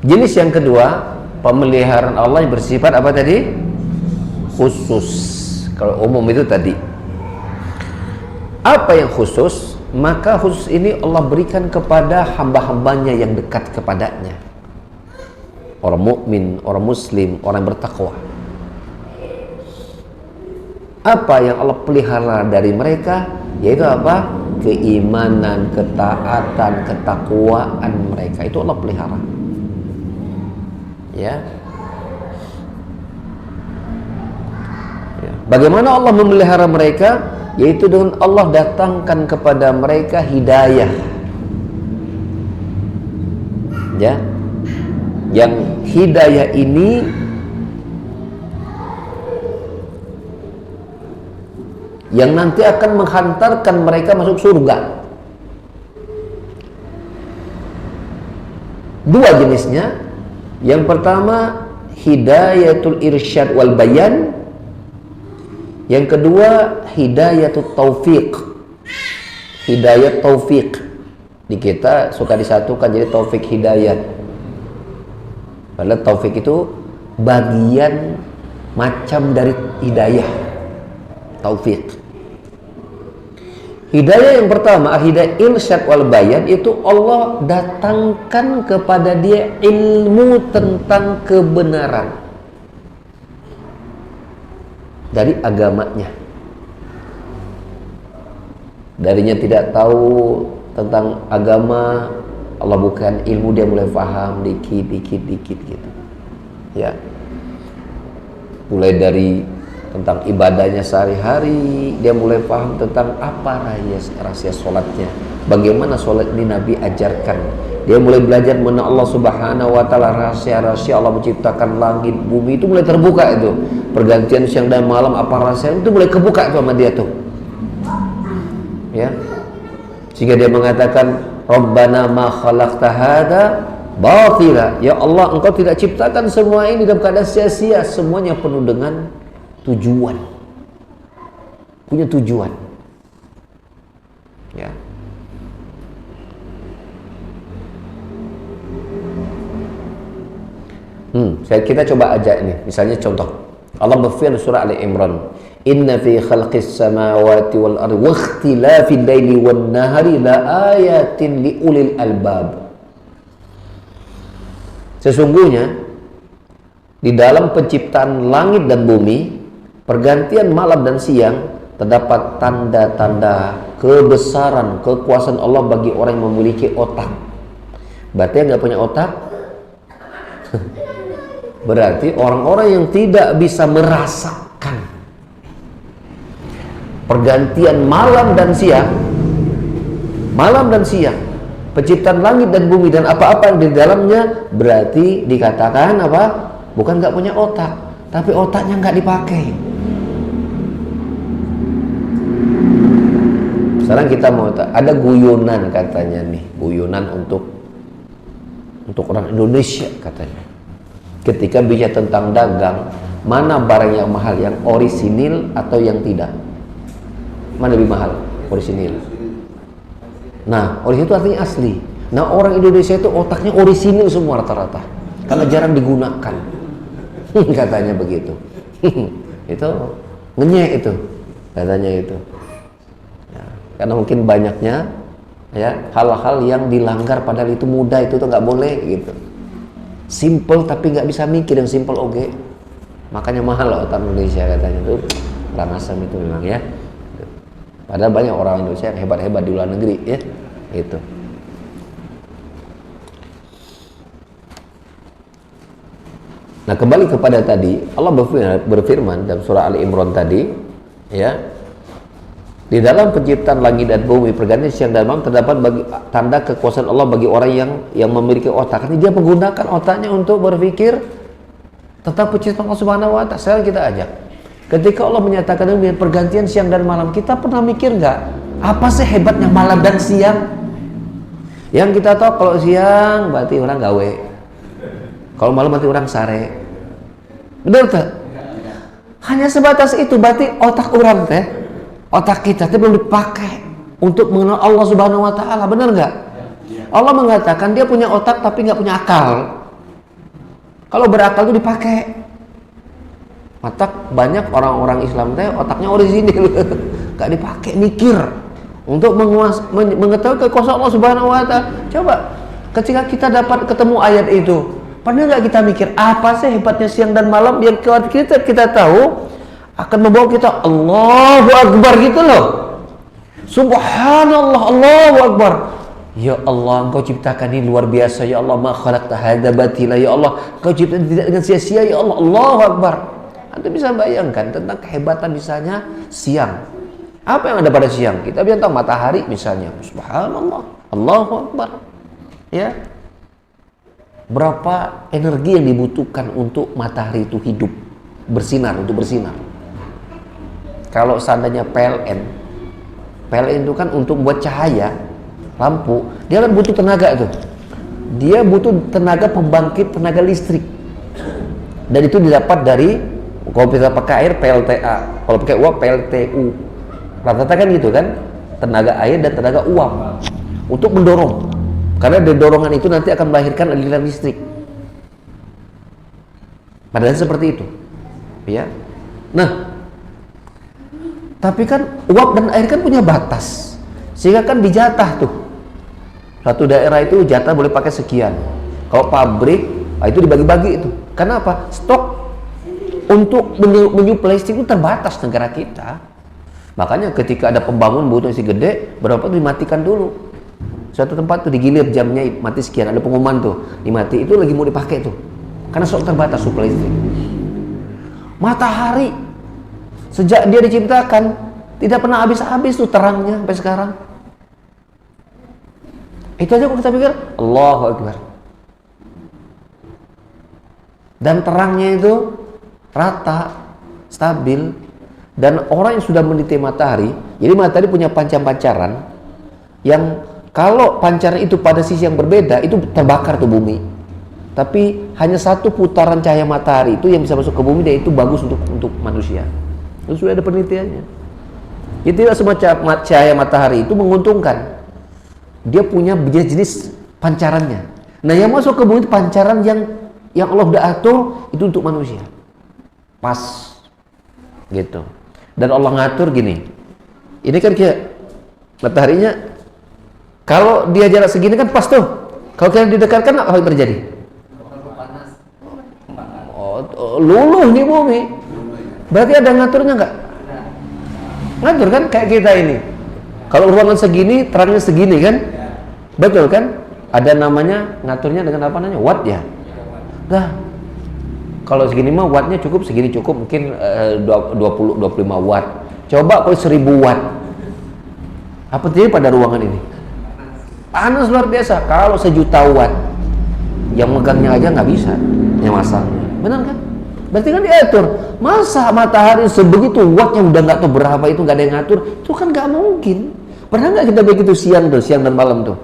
Jenis yang kedua, pemeliharaan Allah yang bersifat apa tadi? Khusus. Kalau umum itu tadi. Apa yang khusus? Maka khusus ini Allah berikan kepada hamba-hambanya yang dekat kepadanya. Orang mukmin, orang muslim, orang bertakwa. Apa yang Allah pelihara dari mereka? Yaitu apa? Keimanan, ketaatan, ketakwaan mereka. Itu Allah pelihara. Ya. Bagaimana Allah memelihara mereka? Yaitu dengan Allah datangkan kepada mereka hidayah. Ya. Yang hidayah ini yang nanti akan menghantarkan mereka masuk surga. Dua jenisnya. Yang pertama hidayatul irsyad wal bayan. Yang kedua hidayatul taufiq. Hidayat taufiq. Di kita suka disatukan jadi taufik hidayat. Padahal taufik itu bagian macam dari hidayah. Taufik. Hidayah yang pertama, hidayah irsyad wal bayan, itu Allah datangkan kepada dia ilmu tentang kebenaran dari agamanya. darinya tidak tahu tentang agama, Allah bukan ilmu, dia mulai paham dikit gitu ya. Mulai dari tentang ibadahnya sehari-hari, dia mulai paham tentang apa rahasia sholatnya, bagaimana sholat ini Nabi ajarkan. Dia mulai belajar mengenai Allah Subhanahu wa Ta'ala, rahasia-rahasia Allah menciptakan langit bumi itu mulai terbuka itu. Pergantian siang dan malam, apa rahasia itu mulai kebuka tuh sama dia tuh ya. Sehingga dia mengatakan, Rabbana ma khalaqta hadza batila, ya Allah, engkau tidak ciptakan semua ini dalam keadaan sia-sia, semuanya penuh dengan tujuan, punya tujuan ya. Kita coba aja ini, misalnya contoh Allah berfirman surah Ali Imran, inna fi khalqis samawati wal ardi wa ikhtilafil laili wan nahari la ayatin li ulil albab. Sesungguhnya di dalam penciptaan langit dan bumi, pergantian malam dan siang, terdapat tanda-tanda kebesaran kekuasaan Allah bagi orang yang memiliki otak. Berarti yang nggak punya otak berarti orang-orang yang tidak bisa merasakan pergantian malam dan siang, penciptaan langit dan bumi dan apa-apa yang di dalamnya, berarti dikatakan apa? Bukan nggak punya otak, tapi otaknya nggak dipakai. Sekarang kita mau ada guyonan katanya nih, guyonan untuk orang Indonesia katanya. Ketika bicara tentang dagang, mana barang yang mahal, yang orisinil atau yang tidak? Mana lebih mahal? Orisinil. Nah, orisinil itu artinya asli. Nah, orang Indonesia itu otaknya orisinil semua rata-rata, karena jarang digunakan. Katanya begitu. Itu ngenyek itu, katanya itu. Ya, karena mungkin banyaknya ya hal-hal yang dilanggar, padahal itu mudah, itu tuh nggak boleh gitu. Simple tapi nggak bisa mikir yang simple oke. Makanya mahal loh otak Indonesia katanya tuh, orang asam itu memang ya. Padahal banyak orang Indonesia yang hebat-hebat di luar negeri ya, itu. Nah, kembali kepada tadi, Allah berfirman dalam surah Ali Imran tadi ya, di dalam penciptaan langit dan bumi, pergantian siang dan malam, terdapat tanda kekuasaan Allah bagi orang yang memiliki otak. Ini dia menggunakan otaknya untuk berpikir tentang penciptaan Allah Subhanahu wa Ta'ala. Sekarang kita ajak, ketika Allah menyatakan pergantian siang dan malam, kita pernah mikir nggak apa sih hebatnya malam dan siang? Yang kita tahu kalau siang berarti orang gawe, kalau malam berarti orang sare. Benar tak? Hanya sebatas itu, berarti otak orang teh, otak kita itu belum dipakai untuk mengenal Allah Subhanahu wa Ta'ala. Benar nggak? Allah mengatakan dia punya otak tapi nggak punya akal. Kalau berakal itu dipakai. Maka banyak orang-orang Islam teh otaknya orisinil, nggak dipakai mikir untuk mengetahui kekuasaan Allah Subhanahu wa Ta'ala. Coba ketika kita dapat ketemu ayat itu, pernah nggak kita mikir apa sih hebatnya siang dan malam yang kita tahu akan membawa kita Allahu Akbar gitu loh. Subhanallah, Allahu Akbar. Ya Allah, engkau ciptakan ini luar biasa ya Allah, ma khalaqta hadza batila ya Allah, engkau ciptakan tidak dengan sia-sia ya Allah, Allahu Akbar. Anda bisa bayangkan tentang kehebatan misalnya siang. Apa yang ada pada siang? Kita bisa tahu matahari misalnya. Subhanallah, Allahu Akbar. Ya. Berapa energi yang dibutuhkan untuk matahari itu hidup, bersinar, untuk bersinar. Kalau seandainya PLN itu kan untuk buat cahaya lampu, dia kan butuh tenaga itu. Dia butuh tenaga pembangkit tenaga listrik. Dan itu didapat dari, kalau kita pakai air PLTA, kalau pakai uap PLTU. Rata-rata kan gitu kan, tenaga air dan tenaga uap untuk mendorong. Karena dari dorongan itu nanti akan melahirkan aliran listrik. Padahal seperti itu. Ya. Nah, tapi kan uap dan air kan punya batas, sehingga kan dijatah tuh. Satu daerah itu jatah boleh pakai sekian. Kalau pabrik, itu dibagi-bagi itu. Kenapa? Stok untuk menyuplai listrik itu terbatas negara kita. Makanya ketika ada pembangun butuh isi gede, berapa tuh dimatikan dulu. Suatu tempat tuh digilir jamnya mati sekian, ada pengumuman tuh dimati, itu lagi mau dipakai tuh. Karena stok terbatas suplai listrik. Matahari sejak dia diciptakan tidak pernah habis-habis tuh terangnya sampai sekarang. Itu aja kalau kita pikir Allahu Akbar. Dan terangnya itu rata, stabil. Dan orang yang sudah meneliti matahari, jadi matahari punya pancaran-pancaran yang kalau pancaran itu pada sisi yang berbeda itu terbakar tuh bumi. Tapi hanya satu putaran cahaya matahari itu yang bisa masuk ke bumi dan itu bagus untuk manusia. Itu sudah ada penelitiannya. Jadi tidak semua cahaya matahari itu menguntungkan. Dia punya jenis pancarannya. Nah, yang masuk ke bumi itu pancaran yang Allah udah atur itu untuk manusia. Pas gitu. Dan Allah ngatur gini. Ini kan kayak mataharinya kalau dia jarak segini kan pas tuh. Kalau kalian didekatkan apa yang terjadi? Luluh nih bumi. Berarti ada ngaturnya nggak? Ngatur kan kayak kita ini. Kalau ruangan segini, terangnya segini kan? Betul kan? Ada namanya ngaturnya dengan apa namanya? Watt ya. Nah, kalau segini mah wattnya cukup, segini cukup, mungkin 20-25 watt. Coba kalau 1000 watt. Apa terjadi pada ruangan ini? Panas luar biasa. Kalau 1.000.000 watt, yang megangnya aja nggak bisa, yang masangnya. Benar kan? Berarti kan diatur. Masa matahari sebegitu wattnya udah nggak tahu berapa itu nggak ada yang ngatur? Itu kan nggak mungkin. Pernah nggak kita begitu siang dan malam tuh?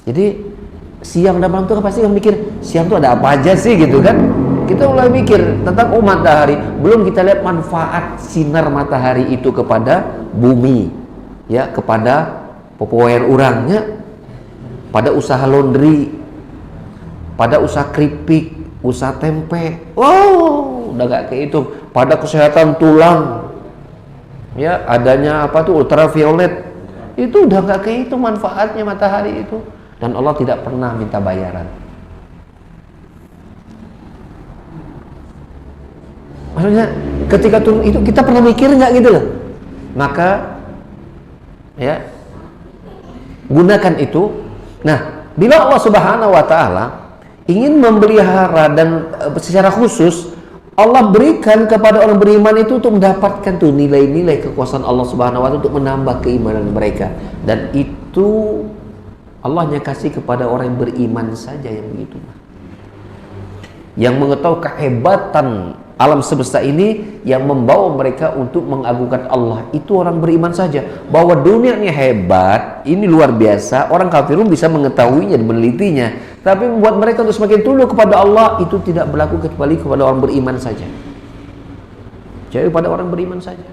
Jadi siang dan malam tuh pasti kan mikir siang tuh ada apa aja sih gitu kan? Kita mulai mikir tentang matahari. Belum kita lihat manfaat sinar matahari itu kepada bumi, ya, kepada pepohoan orangnya, pada usaha laundry, pada usaha keripik, usaha tempe. Wow, udah gak kehitung. Pada kesehatan tulang, ya, adanya apa tuh ultraviolet, itu udah gak kehitung manfaatnya matahari itu. Dan Allah tidak pernah minta bayaran. Maksudnya ketika turun itu kita pernah mikir nggak gitu loh? Maka ya gunakan itu. Nah, bila Allah Subhanahu wa taala ingin memelihara dan secara khusus Allah berikan kepada orang beriman itu untuk mendapatkan tuh nilai-nilai kekuasaan Allah Subhanahu wa taala untuk menambah keimanan mereka, dan itu Allah hanya kasih kepada orang yang beriman saja yang begitu. Yang mengetahui kehebatan alam semesta ini yang membawa mereka untuk mengagungkan Allah, itu orang beriman saja. Bahwa dunia ini hebat, ini luar biasa, orang kafirun bisa mengetahuinya dan menelitinya. Tapi membuat mereka untuk semakin tunduk kepada Allah, itu tidak berlaku kecuali kepada orang beriman saja. Jadi pada orang beriman saja.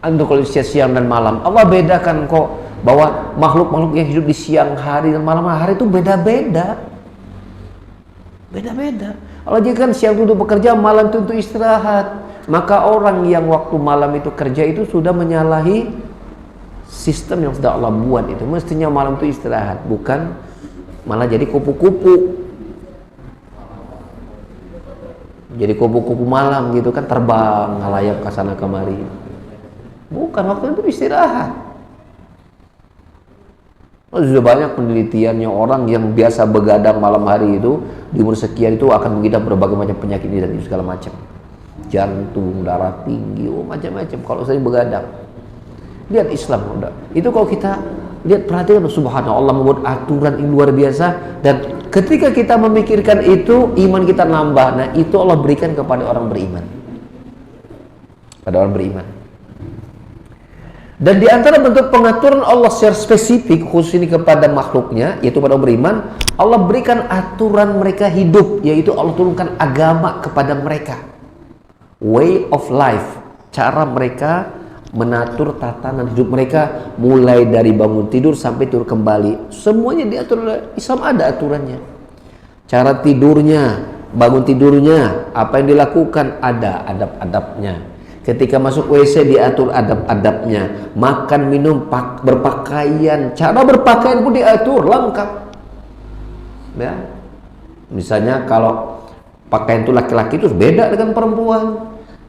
Untuk kalau siang dan malam, Allah bedakan kok bahwa makhluk-makhluk yang hidup di siang hari dan malam hari itu beda-beda. Beda-beda. Allah jadikan siang itu untuk bekerja, malam itu untuk istirahat. Maka orang yang waktu malam itu kerja itu sudah menyalahi sistem yang sudah Allah buat itu. Mestinya malam itu istirahat, bukan malah jadi kupu-kupu. Jadi kupu-kupu malam gitu kan, terbang ngalayap ke sana kemari. Bukan, waktu itu istirahat. Sudah banyak penelitiannya, orang yang biasa begadang malam hari itu di umur sekian itu akan mengidap berbagai macam penyakit ini dan itu segala macam, jantung, darah tinggi, macam-macam kalau sering begadang. Lihat Islam udah. Itu kalau kita lihat, perhatikan, subhanallah, membuat aturan yang luar biasa, dan ketika kita memikirkan itu iman kita nambah. Nah, itu Allah berikan kepada orang beriman. Pada orang beriman. Dan di antara bentuk pengaturan Allah secara spesifik khusus ini kepada makhluknya, yaitu pada beriman, Allah berikan aturan mereka hidup, yaitu Allah turunkan agama kepada mereka, way of life, cara mereka menatur tatanan hidup mereka, mulai dari bangun tidur sampai tidur kembali, semuanya diatur oleh Islam. Ada aturannya, cara tidurnya, bangun tidurnya, apa yang dilakukan, ada adab-adabnya. Ketika masuk WC diatur adab-adabnya, makan, minum, berpakaian, cara berpakaian pun diatur lengkap. Ya, misalnya kalau pakaian itu laki-laki itu beda dengan perempuan.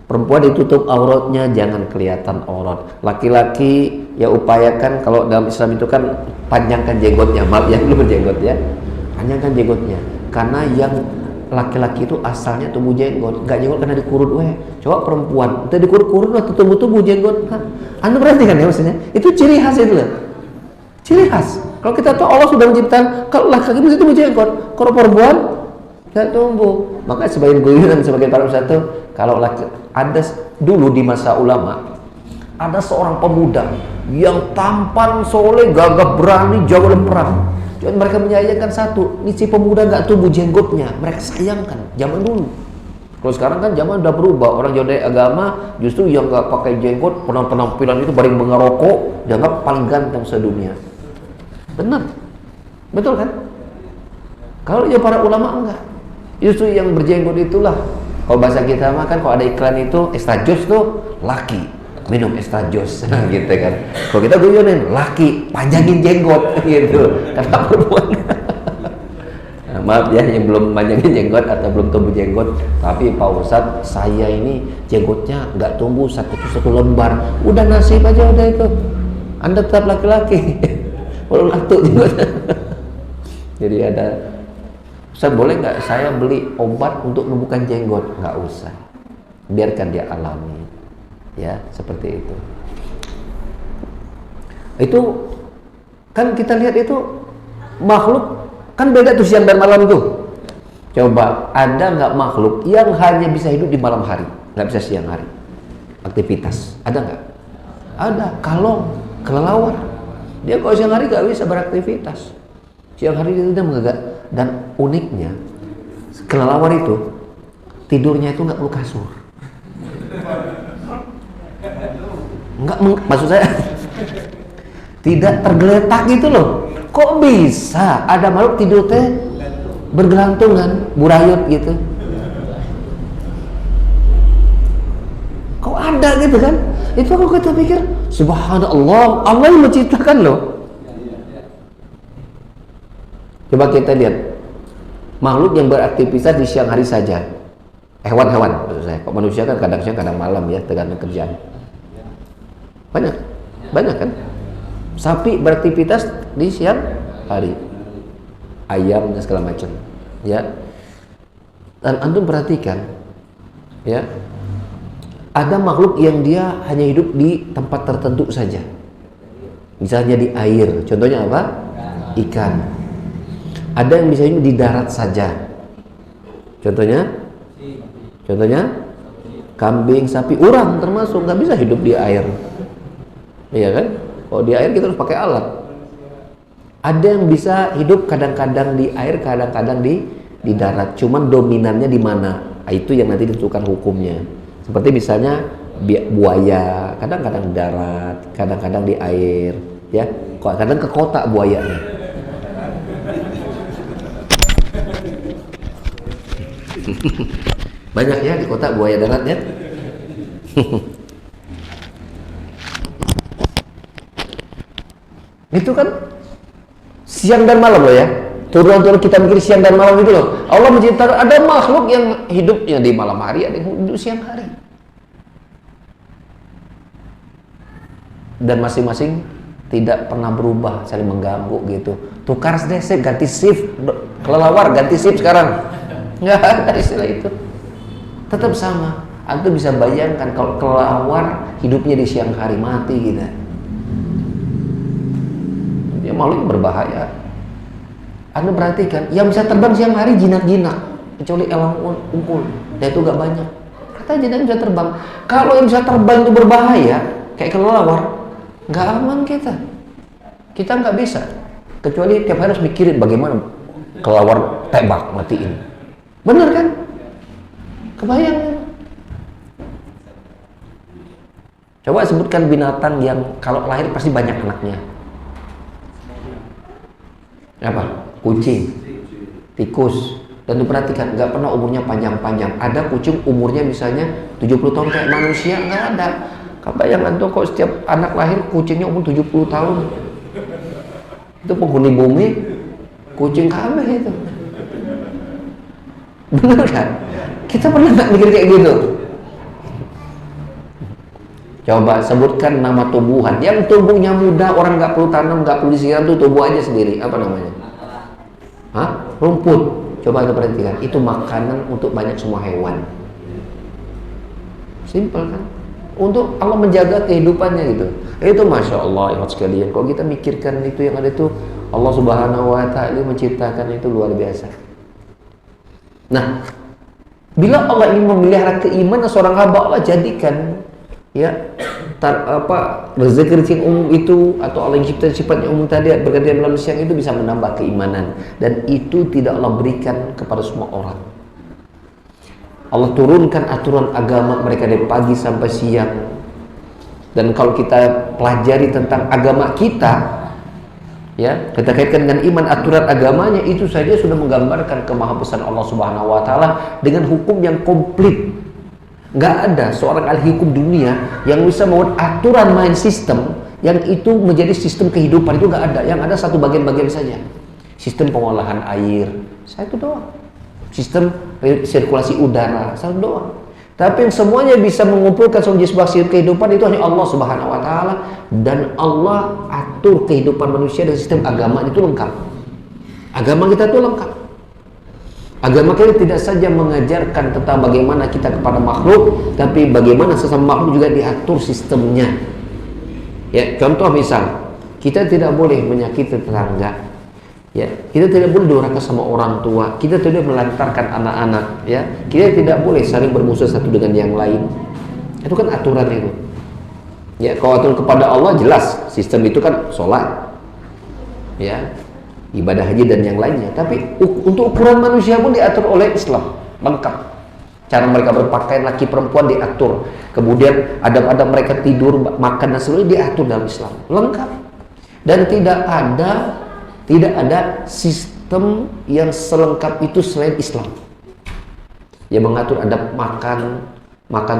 Perempuan ditutup auratnya, jangan kelihatan aurat. Laki-laki ya upayakan, kalau dalam Islam itu kan panjangkan jenggotnya, maaf yang belum berjenggot ya, panjangkan jenggotnya. Karena yang laki-laki itu asalnya tumbuh jenggot, nggak jenggot karena dikurut weh. Coba perempuan, udah dikurut-kurut atau tumbuh jenggot, Anda perhatikan ya maksudnya, itu ciri khas itu loh. Ciri khas. Kalau kita tahu Allah sudah menciptakan, kalau laki-laki bisa tumbuh jenggot, kalau perempuan nggak tumbuh. Maka sebagian guyonan, sebagian para ustaz itu, kalau laki, ada dulu di masa ulama, ada seorang pemuda yang tampan, soleh, gagah berani, jago dalam perang. Cuma mereka menyayangkan satu, ini si pemuda nggak tumbuh jenggotnya, mereka sayangkan zaman dulu. Kalau sekarang kan zaman udah berubah, orang jauh dari agama, justru yang nggak pakai jenggot, penampilan itu baring mengerokok, dianggap paling ganteng sedunia. Benar, betul kan? Kalau ya para ulama enggak, justru yang berjenggot itulah, kalau bahasa kita mah kan kalau ada iklan itu extra jus tuh laki minum extra jus gitu kan. Kalau kita guyonin laki panjangin jenggot gitu, kata perempuan. Nah, maaf ya yang belum panjangin jenggot atau belum tumbuh jenggot, tapi Pak Ustadz saya ini jenggotnya nggak tumbuh satu lembar, udah nasib aja udah itu, Anda tetap laki-laki. Belum latuk jenggotnya. Jadi ada, Ustaz boleh nggak saya beli obat untuk numbuhkan jenggot? Nggak usah, biarkan dia alami, ya seperti itu. Itu kan kita lihat itu makhluk kan beda tuh siang dan malam tuh. Coba ada nggak makhluk yang hanya bisa hidup di malam hari, nggak bisa siang hari aktivitas? Ada nggak? Ada. Kalau kelelawar, dia kalau siang hari nggak bisa beraktivitas. Siang hari dia menggagak. Dan uniknya kelelawar itu tidurnya itu nggak perlu kasur, maksud saya tidak tergeletak gitu loh. Kok bisa ada makhluk tidur teh bergelantungan, burayot gitu? Kok ada gitu kan? Itu aku kita pikir subhanallah, Allah yang menciptakan loh. Coba kita lihat makhluk yang beraktivitas di siang hari saja, hewan-hewan maksud saya. Kok manusia kan kadang siang kadang malam ya, tergantung kerjaan. Banyak kan? Sapi beraktivitas di siang hari, ayam dan segala macam, ya. Dan antum perhatikan, ya, ada makhluk yang dia hanya hidup di tempat tertentu saja. Misalnya di air, contohnya apa? Ikan. Ada yang bisa hidup di darat saja. Contohnya kambing, sapi, urang termasuk nggak bisa hidup di air. Iya kan? Kalau di air kita harus pakai alat. Ada yang bisa hidup kadang-kadang di air, kadang-kadang di darat. Cuman dominannya di mana? Itu yang nanti ditentukan hukumnya. Seperti misalnya buaya, kadang-kadang di darat, kadang-kadang di air, ya. Kadang ke kota buayanya. Banyak ya di kota buaya darat ya. Itu kan siang dan malam loh ya. Turun-turun kita mikir siang dan malam itu loh. Allah menciptakan ada makhluk yang hidupnya di malam hari, ada yang hidup siang hari. Dan masing-masing tidak pernah berubah, saling mengganggu gitu. Tukar deh, ganti shift, kelelawar ganti shift sekarang. Nggak ada istilah itu, tetap sama. Anda bisa bayangkan kalau kelelawar hidupnya di siang hari, mati kita. Dia makhluk berbahaya. Anda perhatikan, yang bisa terbang siang hari jinak-jinak, kecuali elang ungkul, dan itu gak banyak. Kata jinak bisa terbang. Kalau yang bisa terbang itu berbahaya, kayak kelelawar, nggak aman kita. Kita nggak bisa, kecuali tiap hari harus mikirin bagaimana kelelawar tembak matiin. Bener kan? Kebayang? Coba sebutkan binatang yang kalau lahir pasti banyak anaknya. Apa? Kucing, tikus. Dan diperhatikan, nggak pernah umurnya panjang-panjang. Ada kucing umurnya misalnya 70 tahun kayak manusia, nggak ada. Kebayang antum kok setiap anak lahir kucingnya umur 70 tahun. Itu penghuni bumi, kucing kabeh itu. Benar kan? Kita pernah nggak mikir kayak gitu? Coba sebutkan nama tumbuhan yang tumbuhnya mudah, orang nggak perlu tanam, nggak perlu disiram, tuh tumbuh aja sendiri. Apa namanya? Hah? Rumput. Coba kita perhatikan, itu makanan untuk banyak semua hewan. Simpel kan? Untuk Allah menjaga kehidupannya gitu. Itu Masya Allah, ikhwan sekalian. Kalau kita mikirkan itu yang ada itu, Allah Subhanahu Wa Taala menciptakan itu luar biasa. Nah, bila Allah ingin memelihara keimanan seorang hamba, Allah jadikan ya rezeki yang umum itu, atau Allah yang cipta sifatnya umum tadi bergantian dalam siang itu bisa menambah keimanan, dan itu tidak Allah berikan kepada semua orang. Allah turunkan aturan agama mereka dari pagi sampai siang. Dan kalau kita pelajari tentang agama kita, ya, kita kaitkan dengan iman, aturan agamanya itu saja sudah menggambarkan kemahabesaran Allah Subhanahu Wa Taala dengan hukum yang komplit. Nggak ada seorang ahli hukum dunia yang bisa membuat aturan main sistem yang itu menjadi sistem kehidupan. Itu nggak ada. Yang ada satu bagian-bagian saja. Sistem pengolahan air, satu doang. Sistem sirkulasi udara, satu doang. Tapi yang semuanya bisa mengumpulkan sebuah sistem kehidupan itu hanya Allah Subhanahu Wa Taala. Dan Allah atur kehidupan manusia dan sistem agama itu lengkap. Agama kita itu lengkap. Agama kita tidak saja mengajarkan tentang bagaimana kita kepada makhluk, tapi bagaimana sesama makhluk juga diatur sistemnya. Ya, contoh misal, kita tidak boleh menyakiti tetangga. Ya, kita tidak boleh durhaka sama orang tua, kita tidak melantarkan anak-anak, ya. Kita tidak boleh saling bermusuh satu dengan yang lain. Itu kan aturan itu. Ya, kalau aturan kepada Allah jelas, sistem itu kan sholat, ya, ibadah haji dan yang lainnya. Tapi untuk ukuran manusia pun diatur oleh Islam, lengkap. Cara mereka berpakaian laki perempuan diatur. Kemudian adab-adab mereka tidur, makan dan seluruhnya diatur dalam Islam, lengkap. Dan tidak ada sistem yang selengkap itu selain Islam. Yang mengatur adab makan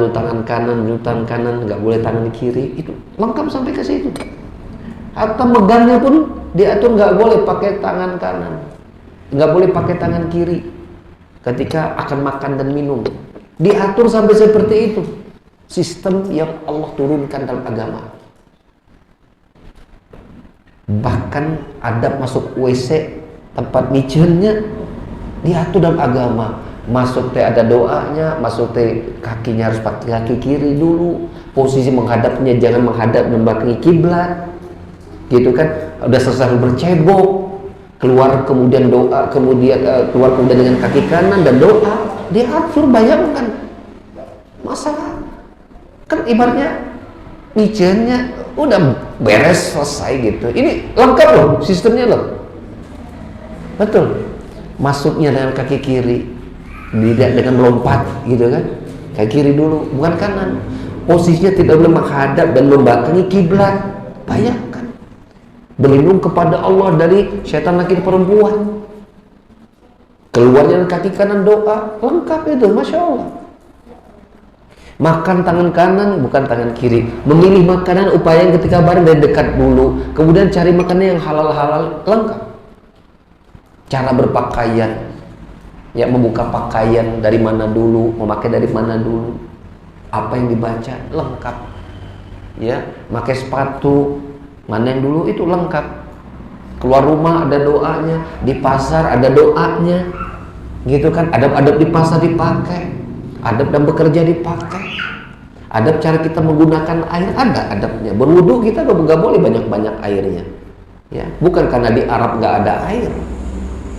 itu tangan kanan, minum tangan kanan, nggak boleh tangan kiri, itu lengkap sampai ke situ. Atau megangnya pun diatur, nggak boleh pakai tangan kanan, nggak boleh pakai tangan kiri ketika akan makan dan minum. Diatur sampai seperti itu. Sistem yang Allah turunkan dalam agama. Bahkan adab masuk WC, tempat mijennya diatur dalam agama. Masuk teh ada doanya, masuk teh kakinya harus pakai kaki kiri dulu, posisi menghadapnya jangan menghadap membelakangi kiblat, gitu kan. Udah selesai bercebok, keluar kemudian doa, keluar kemudian dengan kaki kanan dan doa, diatur. Bayangkan masalah kan ibaratnya mijennya udah beres selesai gitu. Ini lengkap loh sistemnya loh. Betul. Masuknya dengan kaki kiri, tidak dengan melompat gitu kan. Kaki kiri dulu, bukan kanan. Posisinya tidak boleh menghadap dan membelakangi kiblat. Bayangkan. Berlindung kepada Allah dari syaitan laki perempuan. Keluarnya dengan kaki kanan doa, lengkap itu, Masya Allah. Makan tangan kanan, bukan tangan kiri. Memilih makanan upaya ketika bareng dari dekat dulu. Kemudian cari makanan yang halal-halal, lengkap. Cara berpakaian, ya, membuka pakaian dari mana dulu, memakai dari mana dulu, apa yang dibaca, lengkap. Ya, pakai sepatu, mana yang dulu, itu lengkap. Keluar rumah ada doanya, di pasar ada doanya, gitu kan. Adab-adab di pasar dipakai, adab dan bekerja dipakai, adab cara kita menggunakan air ada adabnya. Berwudu kita nggak boleh banyak-banyak airnya, ya. Bukan karena di Arab nggak ada air.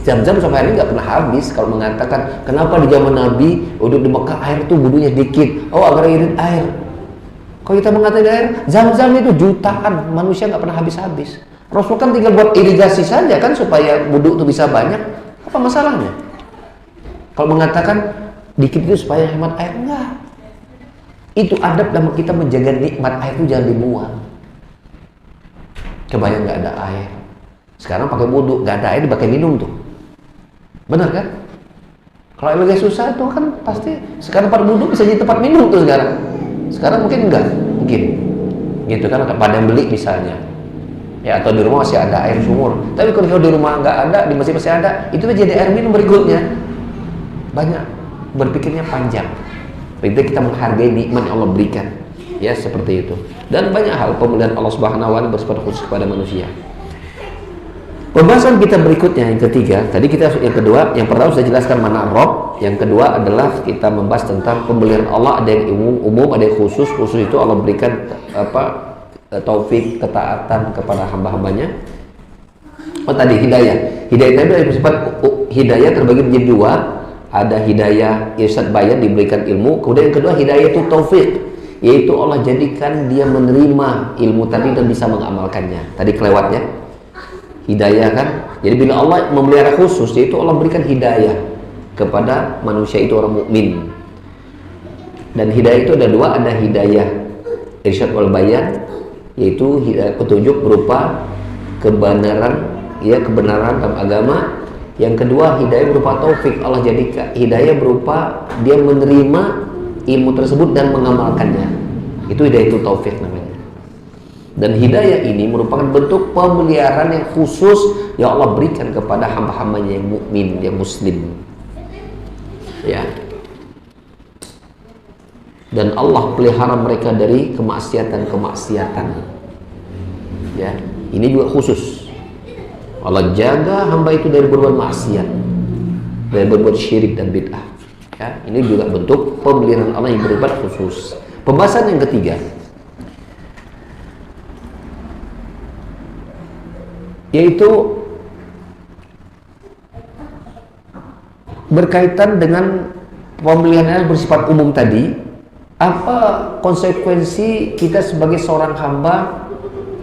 Jam-jam sampai hari ini nggak pernah habis. Kalau mengatakan kenapa di zaman Nabi wudu di Mekah air tuh wudunya dikit, oh agar irit air. Kalau kita mengatakan air, Zam-Zam itu jutaan manusia nggak pernah habis-habis. Rasul kan tinggal buat irigasi saja kan supaya wudu itu bisa banyak. Apa masalahnya? Kalau mengatakan dikit itu supaya hemat air, enggak. Itu adab dalam kita menjaga nikmat air itu jangan dibuang. Kebayang nggak ada air. Sekarang pakai wudu, nggak ada air dipakai minum tuh. Benar kan? Kalau yang lagi susah tuh kan pasti sekarang tempat wudu bisa jadi tempat minum tuh sekarang. Sekarang mungkin enggak, mungkin. Gitu kan, pada yang beli misalnya. Ya, atau di rumah masih ada air sumur. Tapi kalau di rumah nggak ada, di masjid masih ada, itu jadi air minum berikutnya. Banyak berpikirnya panjang. Itu kita menghargai nikmat yang Allah berikan. Ya, seperti itu. Dan banyak hal pemulihan Allah Subhanahu wa taala bersifat khusus kepada manusia. Pembahasan kita berikutnya yang ketiga, tadi kita yang kedua, yang pertama sudah jelaskan mana Rob, yang kedua adalah kita membahas tentang pembelian Allah, ada yang umum, ada yang khusus. Khusus itu Allah berikan taufik, ketaatan kepada hamba-hambanya. Oh tadi hidayah tadi dari bersifat hidayah terbagi menjadi dua, ada hidayah irsyad bayan diberikan ilmu, kemudian yang kedua hidayah itu taufik, yaitu Allah jadikan dia menerima ilmu tadi dan bisa mengamalkannya. Tadi kelewatnya hidayah kan, jadi bila Allah memelihara khusus, yaitu Allah berikan hidayah kepada manusia itu orang mukmin. Dan hidayah itu ada dua, ada hidayah irsyad wal bayan, yaitu hidayah petunjuk berupa kebenaran, ya kebenaran dalam agama. Yang kedua hidayah berupa taufik, Allah jadikan hidayah berupa dia menerima ilmu tersebut dan mengamalkannya. Itu hidayah itu taufik namanya. Dan hidayah ini merupakan bentuk pemeliharaan yang khusus yang Allah berikan kepada hamba-hambanya yang mukmin, yang muslim. Ya. Dan Allah pelihara mereka dari kemaksiatan. Ya, ini juga khusus. Allah jaga hamba itu dari berbuat maksiat, dari berbuat syirik dan bid'ah. Ya, ini juga bentuk pemeliharaan Allah yang bersifat khusus. Pembahasan yang ketiga, yaitu berkaitan dengan pemeliharaan yang bersifat umum tadi. Apa konsekuensi kita sebagai seorang hamba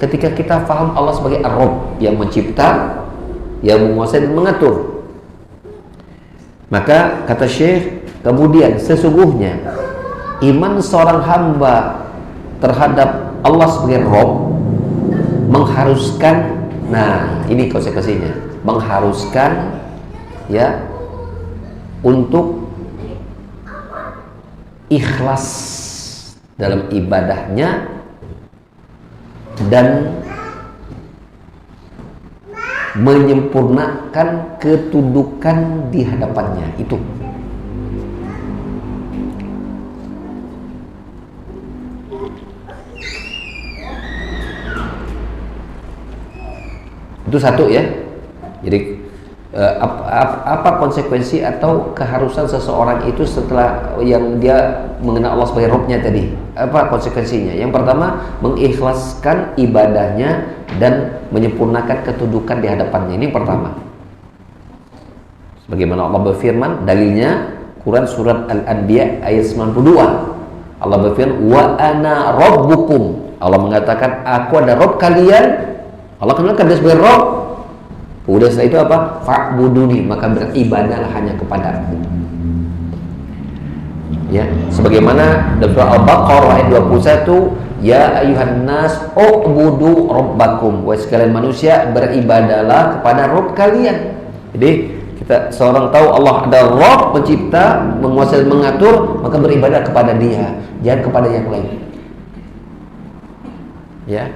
ketika kita faham Allah sebagai Ar-Rabb, yang mencipta, yang menguasai dan mengatur? Maka kata Syekh, kemudian sesungguhnya iman seorang hamba terhadap Allah sebagai Rabb mengharuskan, nah ini konsekuensinya, mengharuskan ya untuk ikhlas dalam ibadahnya dan menyempurnakan ketundukan di hadapannya. Itu satu ya. Jadi apa konsekuensi atau keharusan seseorang itu setelah yang dia mengenal Allah sebagai Rabb-nya tadi? Apa konsekuensinya? Yang pertama, mengikhlaskan ibadahnya dan menyempurnakan ketundukan di hadapannya. Ini yang pertama. Sebagaimana Allah berfirman, dalilnya Quran surat Al-Anbiya ayat 92. Allah berfirman, wa ana rabbukum. Allah mengatakan, aku ada Rabb kalian. Allah kenalkan dia sebagai Rabb. Kemudian setelah itu apa? Fa'buduni, maka beribadahlah hanya kepadaku. Ya, sebagaimana dalam surah Al-Baqarah ayat 21, ya ayuhan nas u'budu rabbakum, wahai sekalian manusia, beribadahlah kepada Rabb kalian. Jadi kita seorang tahu Allah ada Rabb, pencipta, menguasai dan mengatur, maka beribadah kepada Dia, jangan kepada yang lain. Ya.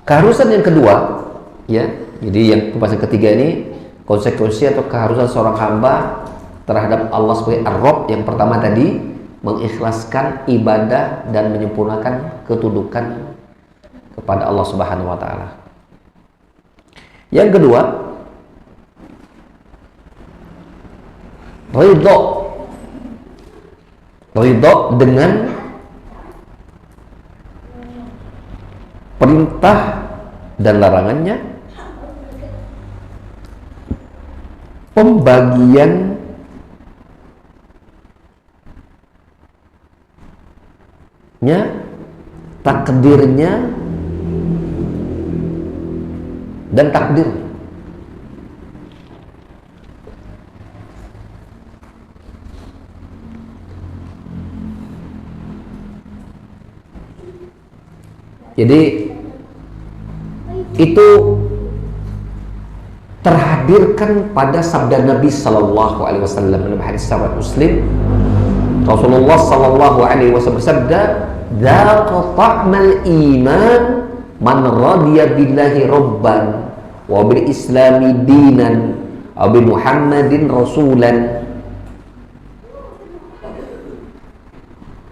Keharusan yang kedua, ya, jadi yang pembahasan ketiga ini konsekuensi atau keharusan seorang hamba terhadap Allah sebagai Ar-Rabb. Yang pertama tadi, mengikhlaskan ibadah dan menyempurnakan ketundukan kepada Allah Subhanahu wa taala. Yang kedua, ridho dengan perintah dan larangannya, pembagian takdirnya dan takdir. Jadi itu terhadirkan pada sabda Nabi Sallallahu Alaihi Wasallam dalam hadis sahabat Muslim. Rasulullah Sallallahu Alaihi Wasallam bersabda, "Dzaqa ta'mal iman man radiya billahi rabban wa bil islami dinan wa bi Muhammadin rasulan."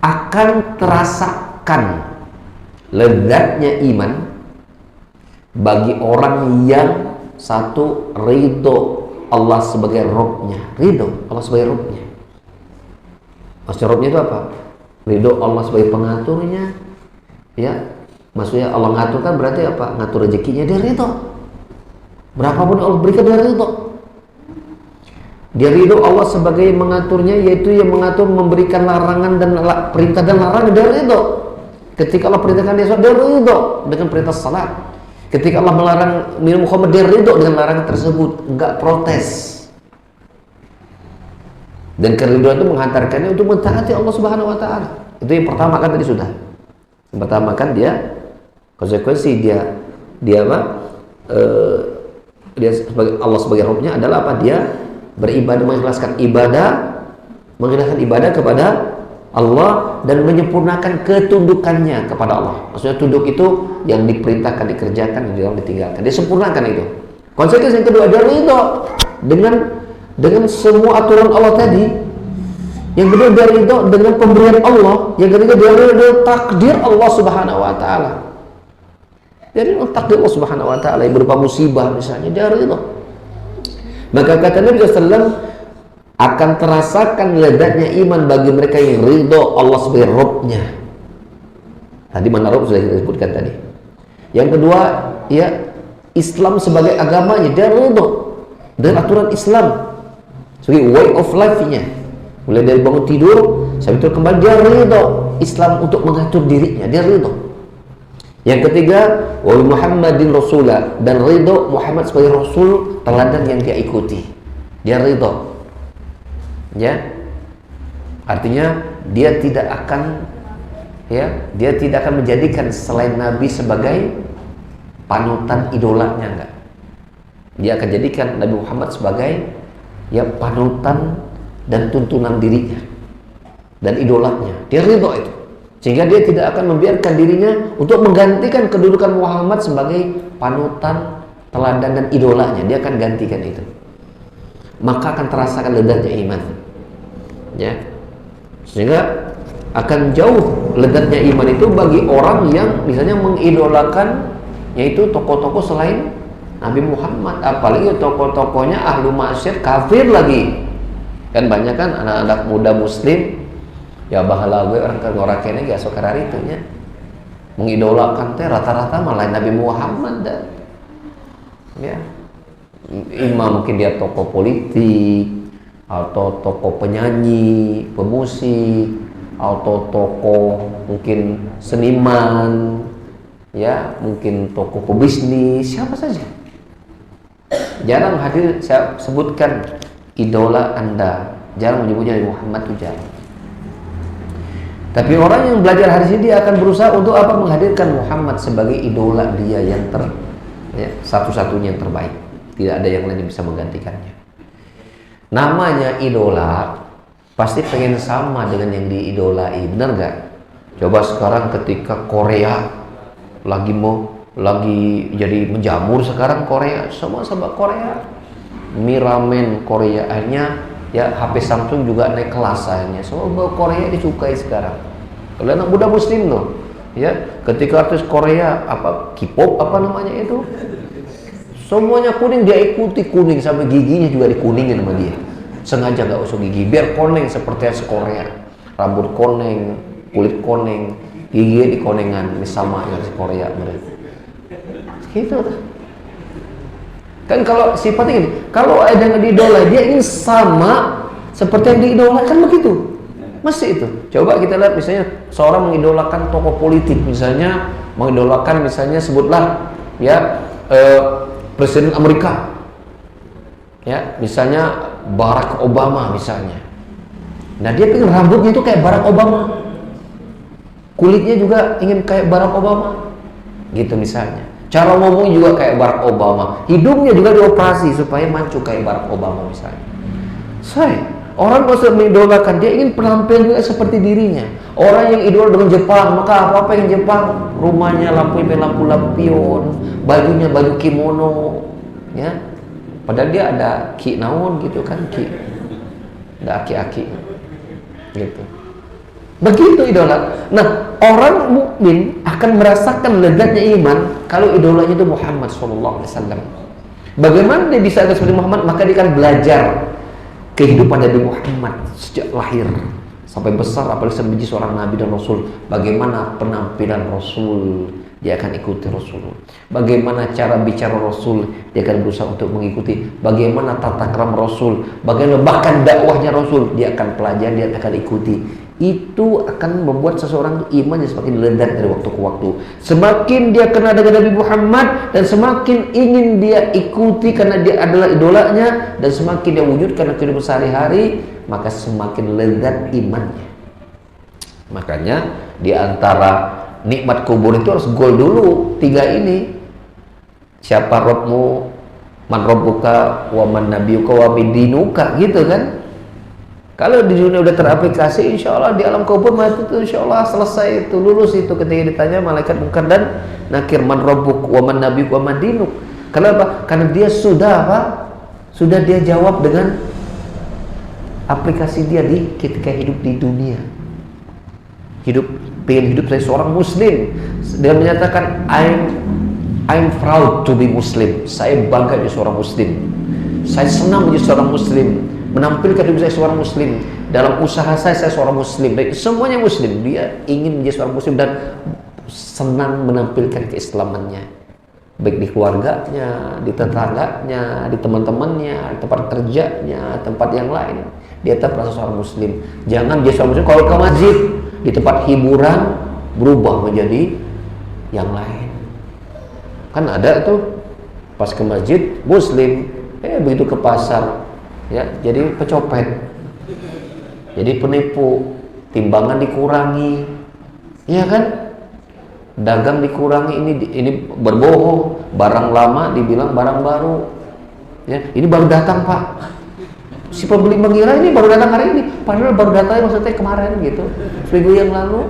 akan terasakan lezatnya iman bagi orang yang satu ridho Allah sebagai Rabb-nya. Ridho Allah sebagai Rabb-nya. Maksudnya Rabb-nya itu apa? Ridho Allah sebagai pengaturnya. Ya, maksudnya Allah ngatur kan berarti apa? Ngatur rezekinya, dia ridho. Berapapun Allah berikan, dia ridho. Dia ridho Allah sebagai mengaturnya, yaitu yang mengatur, memberikan larangan dan perintah dan larangan, dia ridho. Ketika Allah perintahkan dia sholat, dia ridho dengan perintah salat. Ketika Allah melarang minum khamr, dia ridho dengan larangan tersebut, enggak protes. Dan keridhoan itu menghantarkannya untuk mentaati Allah Subhanahu wa taala. Itu yang pertama kan tadi sudah. Yang pertama kan dia konsekuensi dia apa? Dia sebagai Allah sebagai Rabb-nya adalah apa? Dia beribadah, mengikhlaskan ibadah kepada Allah dan menyempurnakan ketundukannya kepada Allah. Maksudnya tunduk itu yang diperintahkan dikerjakan, yang ditinggalkan. Dia sempurnakan itu. Konsekuensi yang kedua, dia ridho dengan semua aturan Allah tadi. Yang kedua, dia ridho dengan pemberian Allah. Yang ketiga, dia ridho dengan takdir Allah Subhanahu wa taala. Jadi takdir Allah Subhanahu wa taala yang berupa musibah misalnya, dia ridho. Maka kata Nabi SAW, akan terasakan lezatnya iman bagi mereka yang ridho Allah sebagai Rabb-nya. Tadi mana Rabb sudah kita sebutkan tadi. Yang kedua, ya Islam sebagai agamanya, dia ridho dengan aturan Islam sebagai way of life-nya. Mulai dari bangun tidur sampai tidur kembali, dia ridho Islam untuk mengatur dirinya, dia ridho. Yang ketiga, wa Muhammadin Rasulah, dan ridho Muhammad sebagai Rasul teladan yang dia ikuti, dia ridho. Ya, artinya dia tidak akan menjadikan selain Nabi sebagai panutan idolanya, enggak. Dia akan jadikan Nabi Muhammad sebagai panutan dan tuntunan dirinya dan idolanya. Dia ridho itu, sehingga dia tidak akan membiarkan dirinya untuk menggantikan kedudukan Muhammad sebagai panutan, teladan dan idolanya. Dia akan gantikan itu. Maka akan terasakan lezatnya iman, ya, sehingga akan jauh lezatnya iman itu bagi orang yang misalnya mengidolakan yaitu tokoh-tokoh selain Nabi Muhammad, apalagi tokoh-tokohnya ahlu maksiat kafir lagi. Kan banyak kan anak-anak muda muslim ya bahala gue orang kene gak suka itu nya mengidolakan teh rata-rata malah Nabi Muhammad dan ya. Imam mungkin dia tokoh politik atau tokoh penyanyi, pemusik, atau tokoh mungkin seniman, ya mungkin tokoh pebisnis, siapa saja. Jarang hadir saya sebutkan idola Anda, jarang menyebutnya Nabi Muhammad itu jarang. Tapi orang yang belajar hadis ini dia akan berusaha untuk apa? Menghadirkan Muhammad sebagai idola dia yang satu-satunya yang terbaik. Tidak ada yang lain yang bisa menggantikannya. Namanya idola pasti pengen sama dengan yang diidolai, benar nggak? Coba sekarang ketika Korea lagi jadi menjamur sekarang, Korea semua sama Korea, mie ramen Korea, akhirnya ya HP Samsung juga naik kelas akhirnya. Semua Korea disukai sekarang. Kalau anak muda muslim loh, ya ketika artis Korea K-pop namanya itu, semuanya kuning, dia ikuti kuning sampai giginya juga dikuningin sama dia. Sengaja gak usah gigi biar koneng seperti as Korea, rambut koneng, kulit koneng, gigi dikonengan, ini sama dengan Korea mereka. Gitu kan. Kalau sifatnya gini, kalau ada yang diidola dia ingin sama seperti yang diidolakan, begitu masih itu. Coba kita lihat misalnya seorang mengidolakan tokoh politik, misalnya mengidolakan misalnya sebutlah ya Presiden Amerika, ya misalnya Barack Obama misalnya. Nah dia pengen rambutnya itu kayak Barack Obama, kulitnya juga ingin kayak Barack Obama, gitu misalnya. Cara ngomong juga kayak Barack Obama, hidungnya juga dioperasi supaya mancung kayak Barack Obama misalnya. Orang kalau mengidolakan dia ingin penampilan juga seperti dirinya. Orang yang idola dengan Jepang, maka apa yang Jepang, rumahnya lampunya lampu lampion, bajunya baju kimono, ya. Padahal dia ada ki naon gitu kan, ki, ada aki-aki, gitu. Begitu idola. Nah, orang mukmin akan merasakan lezatnya iman kalau idolanya itu Muhammad SAW. Bagaimana dia bisa ada seperti Muhammad? Maka dia akan belajar kehidupan Nabi Muhammad sejak lahir sampai besar, apalagi menjadi seorang Nabi dan Rasul. Bagaimana penampilan Rasul, dia akan ikuti Rasul. Bagaimana cara bicara Rasul, dia akan berusaha untuk mengikuti. Bagaimana tata krama Rasul, bagaimana bahkan dakwahnya Rasul, dia akan pelajari, dia akan ikuti. Itu akan membuat seseorang imannya semakin lezat dari waktu ke waktu. Semakin dia kenal dengan Nabi Muhammad dan semakin ingin dia ikuti karena dia adalah idolanya, dan semakin dia wujudkan dalam kehidupan sehari-hari, maka semakin lezat imannya. Makanya di antara nikmat kubur itu harus gol dulu 3 ini. Siapa Rabbmu, man rabbuka, wa man nabiyuka, wa bidinuka, gitu kan. Kalau di dunia udah teraplikasi, insya Allah di alam kubur mati itu insya Allah selesai itu, lulus itu ketika ditanya malaikat Munkar dan Nakir, man rabbuk wa man nabiyuk wa man dinuk. Kenapa? Karena dia sudah apa? Sudah dia jawab dengan aplikasi dia di ketika hidup di dunia. Pengen hidup sebagai seorang muslim. Dia menyatakan I'm proud to be Muslim. Saya bangga menjadi seorang muslim. Saya senang menjadi seorang muslim. Menampilkan diri saya seorang muslim. Dalam usaha saya seorang muslim. Dan semuanya muslim. Dia ingin menjadi seorang muslim dan senang menampilkan keislamannya. Baik di keluarganya, di tetangganya, di teman-temannya, di tempat kerjanya, tempat yang lain. Dia tetap merasa seorang muslim. Jangan jadi seorang muslim kalau ke masjid, di tempat hiburan berubah menjadi yang lain. Kan ada tuh pas ke masjid muslim, begitu ke pasar ya jadi pecopet, jadi penipu, timbangan dikurangi, iya kan, dagang dikurangi, ini berbohong, barang lama dibilang barang baru, ya ini baru datang Pak, si pembeli mengira ini baru datang hari ini, padahal baru datang maksudnya kemarin gitu, seminggu yang lalu.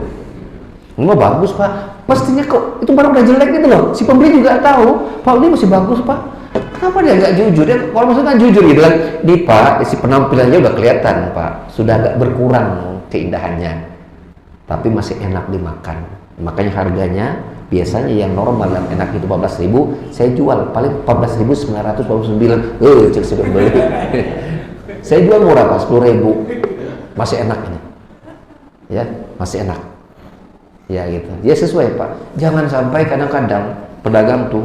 Ini bagus Pak, pastinya kok itu barang udah jelek gitu loh, si pembeli juga tahu Pak ini masih bagus Pak. Kenapa dia nggak jujur? Dia kalau maksudnya kan jujur gitu kan, di Pak, si penampilannya udah kelihatan Pak, sudah agak berkurang keindahannya, tapi masih enak dimakan. Makanya harganya biasanya yang normal dan enak itu 14.000, saya jual paling 14.999. Cek sudah beli. Saya jual murah Pak, 10.000, masih enak ini, ya masih enak, ya gitu. Ya sesuai Pak. Jangan sampai kadang-kadang pedagang tuh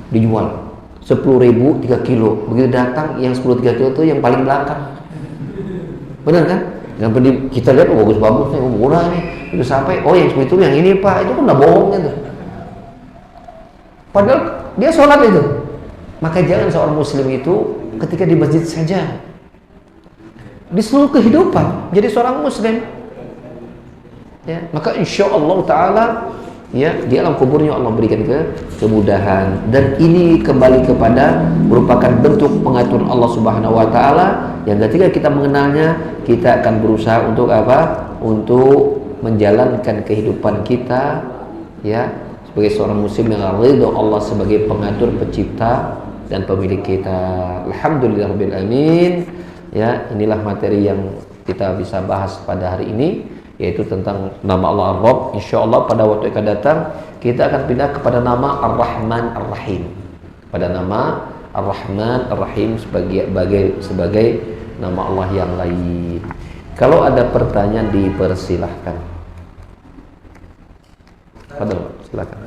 dijual 10.000 3 kilo, begitu datang yang 10 3 kilo itu yang paling belakang, benar kan? Yang kita lihat bagus-bagus nih, murah nih, itu sampai yang 10 itu yang ini Pak, itu kan udah bohong gitu. Padahal dia sholat itu. Maka jangan seorang muslim itu ketika di masjid saja, di seluruh kehidupan jadi seorang muslim. Ya, maka insya Allah Taala ya di alam kuburnya Allah berikan kemudahan, dan ini kembali kepada merupakan bentuk pengaturan Allah Subhanahu Wa Taala yang ketika kita mengenalnya kita akan berusaha untuk apa? Untuk menjalankan kehidupan kita ya sebagai seorang muslim yang ridho Allah sebagai pengatur, pencipta dan pemilik kita. Alhamdulillahirabbil alamin. Ya, inilah materi yang kita bisa bahas pada hari ini, yaitu tentang nama Allah Ar-Rabb. Insyaallah pada waktu yang akan datang kita akan pindah kepada nama Ar-Rahman Ar-Rahim. Pada nama Ar-Rahman Ar-Rahim sebagai nama Allah yang lain. Kalau ada pertanyaan dipersilahkan. Fadhil, silakan.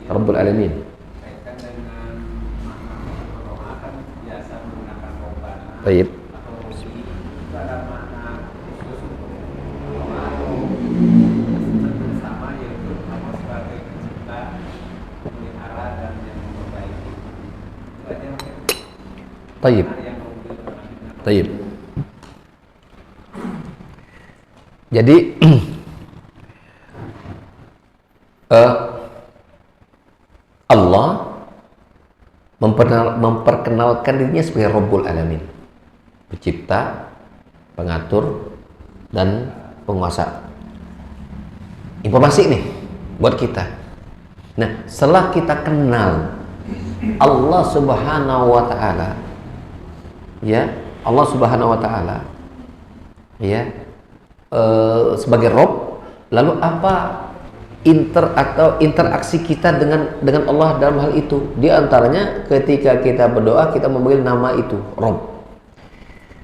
Rabbul Alamin. Baik. Taib. Taib. Jadi Allah memperkenalkan dirinya sebagai Rabbul Alamin, pencipta, pengatur, dan penguasa. Informasi nih buat kita. Nah, setelah kita kenal Allah Subhanahu wa Ta'ala, ya Allah Subhanahu wa Ta'ala, ya sebagai Rob, lalu apa interaksi kita dengan Allah dalam hal itu? Di antaranya ketika kita berdoa kita memanggil nama itu Rob.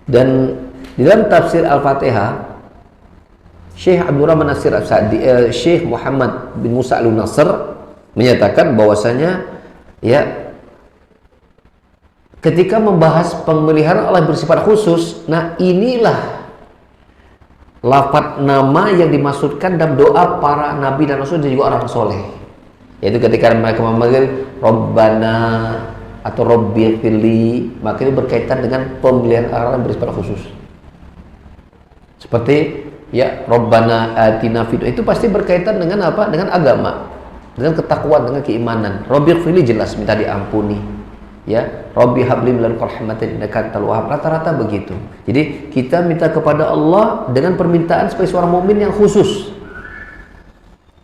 Dan di dalam tafsir Al-Fatihah, Syekh Abdurrahman Nasir As-Sa'di, Syekh Muhammad bin Musa Al-Nasr menyatakan bahwasanya ya, ketika membahas pemeliharaan Allah yang bersifat khusus, nah inilah lafaz nama yang dimaksudkan dalam doa para nabi dan rasul dan juga orang soleh, yaitu ketika mereka memanggil Rabbana atau Rabbi Firli, maka itu berkaitan dengan pemeliharaan yang bersifat khusus. Seperti ya Rabbana atina fid, itu pasti berkaitan dengan apa? Dengan agama, dengan ketakwaan, dengan keimanan. Rabbi Firli jelas minta diampuni. Ya, Rabbi habli min ladunka rahmatan innaka antal wahhab, rata-rata begitu. Jadi kita minta kepada Allah dengan permintaan sebagai seorang mukmin yang khusus.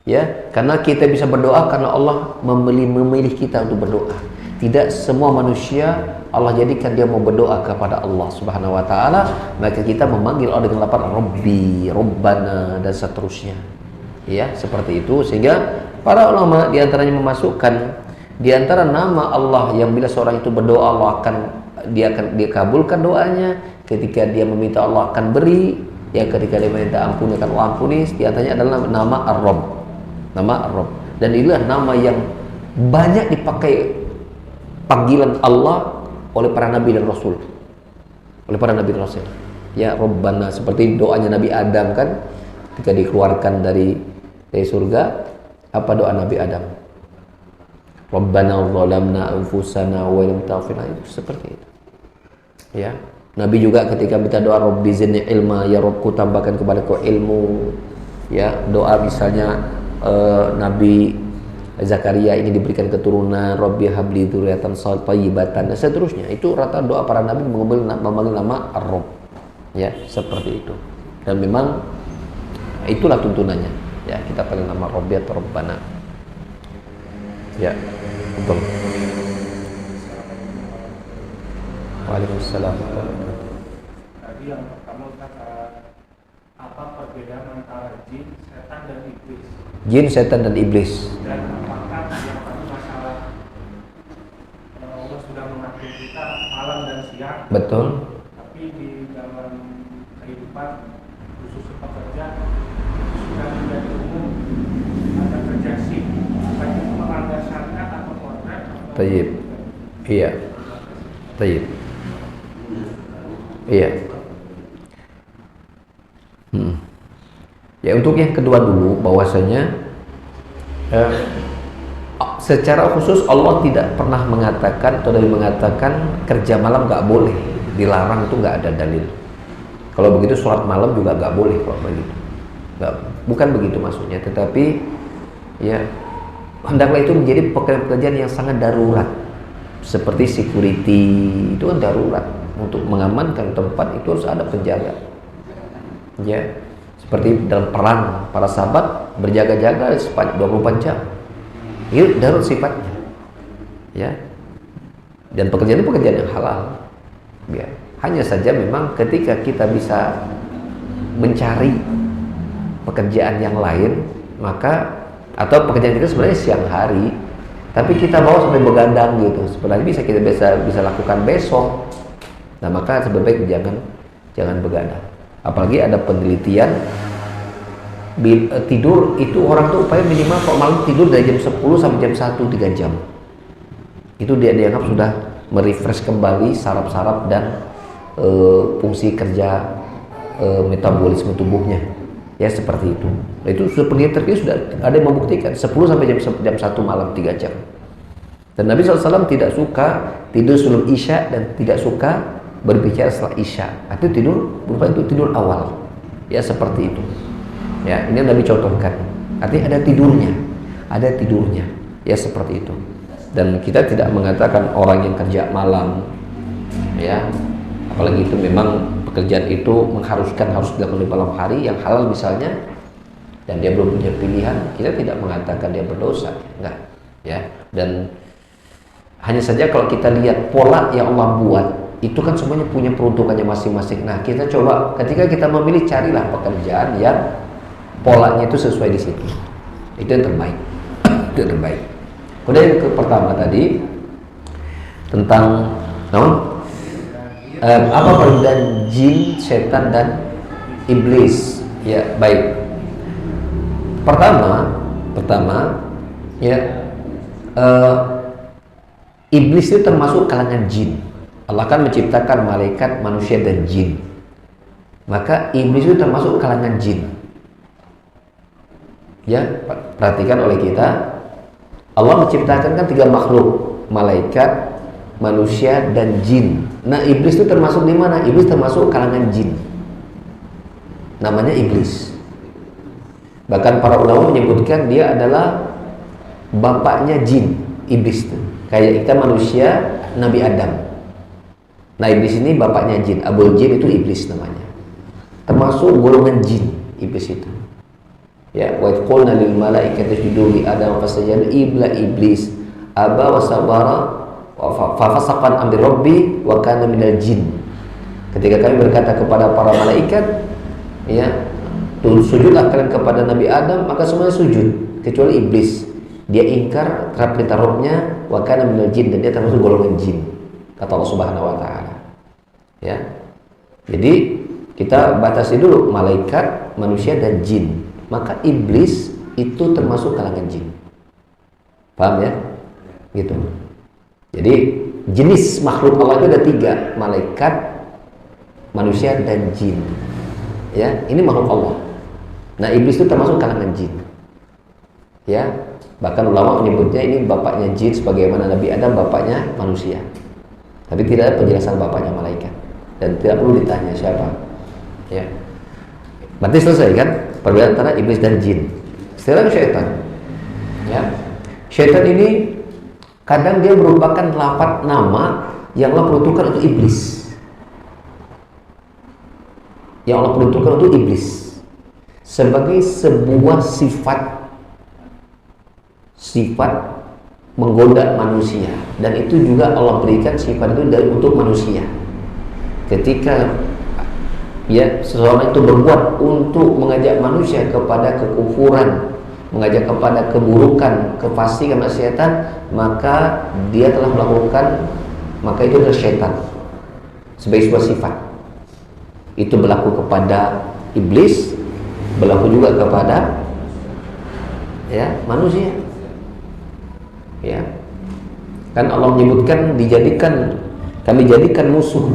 Ya, karena kita bisa berdoa karena Allah memilih kita untuk berdoa. Tidak semua manusia Allah jadikan dia mau berdoa kepada Allah Subhanahu wa taala, maka kita memanggil Allah dengan lafaz Rabbi, Rabbana dan seterusnya. Ya, seperti itu, sehingga para ulama di antaranya memasukkan di antara nama Allah yang bila seorang itu berdoa Allah akan dikabulkan doanya, ketika dia meminta Allah akan beri, ya ketika dia meminta ampun akan Allah ampuni. Di antaranya adalah nama Ar-Rabb. Nama Ar-Rabb. Dan inilah nama yang banyak dipakai panggilan Allah oleh para nabi dan rasul. Oleh para nabi dan rasul. Ya Rabbana, seperti doanya Nabi Adam kan ketika dikeluarkan dari surga, apa doa Nabi Adam? Rabbana zalamna anfusana wa lam taghfir lana, itu seperti itu. Ya. Nabi juga ketika minta doa Rabbi zidni ilma, ya Rabbku tambahkan kepadaku ilmu. Ya, doa misalnya Nabi Zakaria ini diberikan keturunan, Rabbi habli dzurriatan thayyibatan dan seterusnya. Itu rata doa para nabi memanggil nama Ar-Rabb. Ya, seperti itu. Dan memang itulah tuntunannya. Ya, kita panggil nama Rabbi atau Rabbana. Ya, betul. Waalaikumsalam. Tadi yang pertama kata apa perbedaan antara jin, setan dan iblis? Jin, setan dan iblis. Dan apakah yang tadi masalah Allah sudah mengatur kita malam dan siang? Betul. Tapi di dalam kehidupan khusus pekerja sudah menjadi umum ada kerja shift. Apakah itu mengagasarkan atau kontrak? Tayyib. Iya. Tayyib. Iya. Ya, untuk yang kedua dulu, bahwasanya secara khusus Allah tidak pernah mengatakan atau dari mengatakan kerja malam nggak boleh, dilarang, itu nggak ada dalil. Kalau begitu sholat malam juga nggak boleh kalau begitu. Nggak, bukan begitu maksudnya, tetapi ya hendaklah itu menjadi pekerjaan yang sangat darurat, seperti security itu kan darurat, untuk mengamankan tempat itu harus ada penjaga. Ya. Seperti dalam perang, para sahabat berjaga-jaga sepanjang 24 jam. Itu darurat sifatnya. Ya. Dan pekerjaan itu pekerjaan yang halal. Ya. Hanya saja memang ketika kita bisa mencari pekerjaan yang lain, maka atau pekerjaan kita sebenarnya siang hari, tapi kita bawa sampai begadang gitu, sebenarnya kita bisa lakukan besok. Nah, maka sebaiknya jangan begadang. Apalagi ada penelitian tidur itu orang tuh upaya minimal kalau malam tidur dari jam 10 sampai jam 1 3 jam. Itu dia dianggap sudah merefresh kembali saraf-saraf dan fungsi kerja metabolisme tubuhnya. Ya, seperti itu. Nah, itu sudah penelitian sudah ada yang membuktikan 10 sampai jam 1 malam 3 jam. Dan Nabi SAW tidak suka tidur sebelum Isya dan tidak suka berbicara setelah Isya. Itu tidur berupa itu tidur awal. Ya, seperti itu. Ya, ini yang Nabi contohkan. Artinya ada tidurnya. Ya, seperti itu. Dan kita tidak mengatakan orang yang kerja malam, ya, apalagi itu memang pekerjaan itu mengharuskan harus dilakukan di malam hari yang halal misalnya, dan dia belum punya pilihan, kita tidak mengatakan dia berdosa, enggak. Ya, dan hanya saja kalau kita lihat pola yang Allah buat, itu kan semuanya punya peruntukannya masing-masing. Nah, kita coba ketika kita memilih, carilah pekerjaan yang polanya itu sesuai di situ. Itu yang terbaik. Itu yang terbaik. Kemudian yang pertama tadi tentang apa perbedaan jin, setan dan iblis? Ya, baik. Pertama, ya, iblis itu termasuk kalangan jin. Allah kan menciptakan malaikat, manusia dan jin. Maka iblis itu termasuk kalangan jin. Ya, perhatikan oleh kita, Allah menciptakan kan 3 makhluk, malaikat, manusia dan jin. Nah, iblis itu termasuk di mana? Iblis termasuk kalangan jin. Namanya iblis. Bahkan para ulama menyebutkan dia adalah bapaknya jin, iblis itu. Kayak kita manusia, Nabi Adam. Nah, iblis ini bapaknya jin. Abul Jin itu iblis namanya. Termasuk golongan jin iblis itu. Ya, wa qulna lil malaikati isjudu li Adam fasajadu illa iblis aba wa sabara fa fasaqan amri rabbi wa kana minal jin. Ketika kami berkata kepada para malaikat, ya, sujudlah kalian kepada Nabi Adam, maka semuanya sujud kecuali iblis. Dia ingkar terhadap perintah Rabbnya, wa kana minal jin, dan dia termasuk golongan jin, kata Allah Subhanahu wa taala. Ya. Jadi kita batasi dulu malaikat, manusia dan jin. Maka iblis itu termasuk kalangan jin. Paham ya? Gitu. Jadi jenis makhluk Allah itu ada 3, malaikat, manusia dan jin. Ya, ini makhluk Allah. Nah, iblis itu termasuk kalangan jin. Ya, bahkan ulama menyebutnya ini bapaknya jin, sebagaimana Nabi Adam bapaknya manusia. Tapi tidak ada penjelasan bapaknya malaikat dan tidak perlu ditanya siapa. Ya. Berarti selesai kan perbedaan antara iblis dan jin. Sekarang syaitan. Ya. Syaitan ini kadang dia merupakan lafaz nama yang Allah peruntukkan untuk iblis. Yang Allah peruntukkan untuk iblis sebagai sebuah sifat menggoda manusia, dan itu juga Allah berikan sifat itu dari untuk manusia. Ketika ya seseorang itu berbuat untuk mengajak manusia kepada kekufuran, mengajak kepada keburukan, kefasikan, kemaksiatan, maka dia telah melakukan, maka itu adalah syaitan sebagai sebuah sifat. Itu berlaku kepada iblis, berlaku juga kepada ya manusia. Ya, kan Allah menyebutkan kami jadikan musuh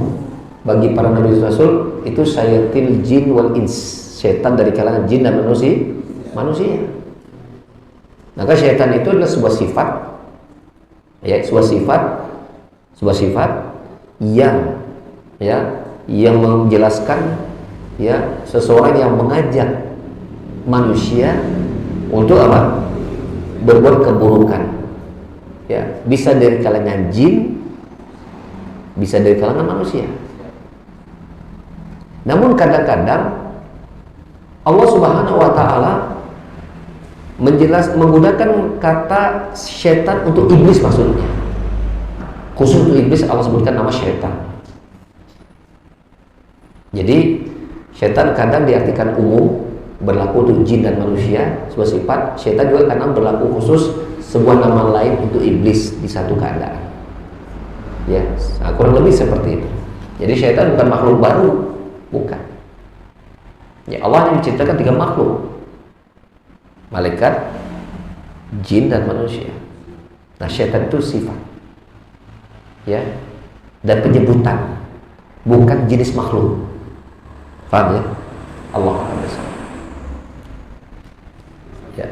bagi para nabi rasul itu syayatil jin wal ins, setan dari kalangan jin dan manusia. Maka syaitan itu adalah sebuah sifat, ya, sebuah sifat yang menjelaskan ya seseorang yang mengajak manusia untuk apa? Berbuat keburukan. Ya, bisa dari kalangan jin, bisa dari kalangan manusia. Namun kadang-kadang Allah Subhanahu wa taala menggunakan kata syaitan untuk iblis maksudnya. Khusus untuk iblis Allah sebutkan nama syaitan. Jadi syaitan kadang diartikan umum, berlaku untuk jin dan manusia, sebuah sifat. Syaitan juga kadang berlaku khusus, sebuah nama lain untuk iblis di satu keadaan. Ya, nah, kurang lebih seperti itu. Jadi syaitan bukan makhluk baru, bukan. Ya, Allah yang menciptakan 3 makhluk, malaikat, jin dan manusia. Nah, syaitan itu sifat, ya, dan penyebutan, bukan jenis makhluk. Paham ya? Allah Akbar. Ya.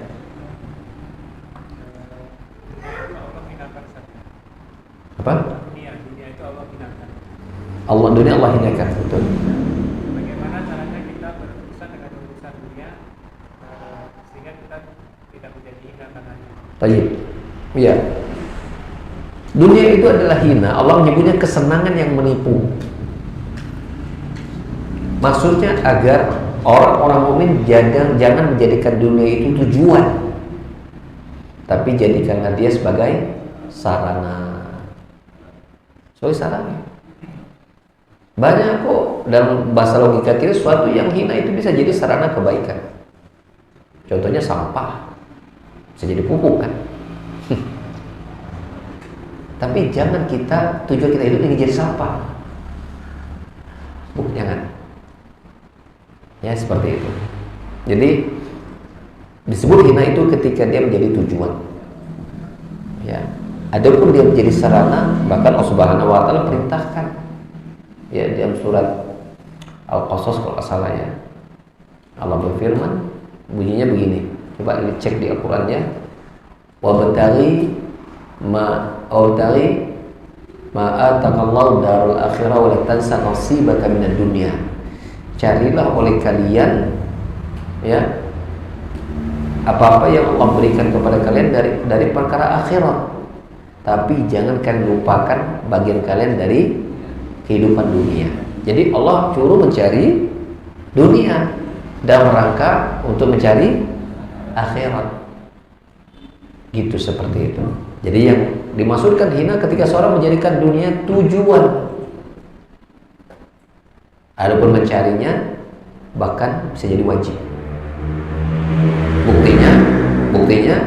Apa? Dunia itu Allah hinakan. Dunia Allah hinakan, betul. Bagaimana caranya kita berurusan dengan urusan dunia sehingga kita tidak menjadi hina karenanya? Baik. Iya. Dunia itu adalah hina. Allah menyebutnya kesenangan yang menipu. Maksudnya agar orang-orang mukmin jangan menjadikan dunia itu tujuan, tapi jadikanlah dia sebagai sarana. Sarana. Banyak kok dalam bahasa logika kita sesuatu yang hina itu bisa jadi sarana kebaikan. Contohnya sampah, bisa jadi pupuk kan. Tapi jangan tujuan kita hidup ini jadi sampah. Jangan. Ya seperti itu. Jadi disebut hina itu ketika dia menjadi tujuan. Ya. Adapun dia menjadi sarana, bahkan Allah Subhanahu wa taala perintahkan. Ya dalam surat Al-Qasas kalau nggak salah ya. Allah berfirman, bunyinya begini. Coba dicek di Al-Qur'annya. Wabtaghi ma ataqallahu darul akhirah wa la tansa nasibaka minad dunya. Carilah oleh kalian ya apa-apa yang Allah berikan kepada kalian dari perkara akhirat. Tapi jangan kalian lupakan bagian kalian dari kehidupan dunia. Jadi Allah suruh mencari dunia dalam rangka untuk mencari akhirat. Gitu seperti itu. Jadi yang dimaksudkan hina ketika seorang menjadikan dunia tujuan. Adapun mencarinya bahkan bisa jadi wajib. Buktinya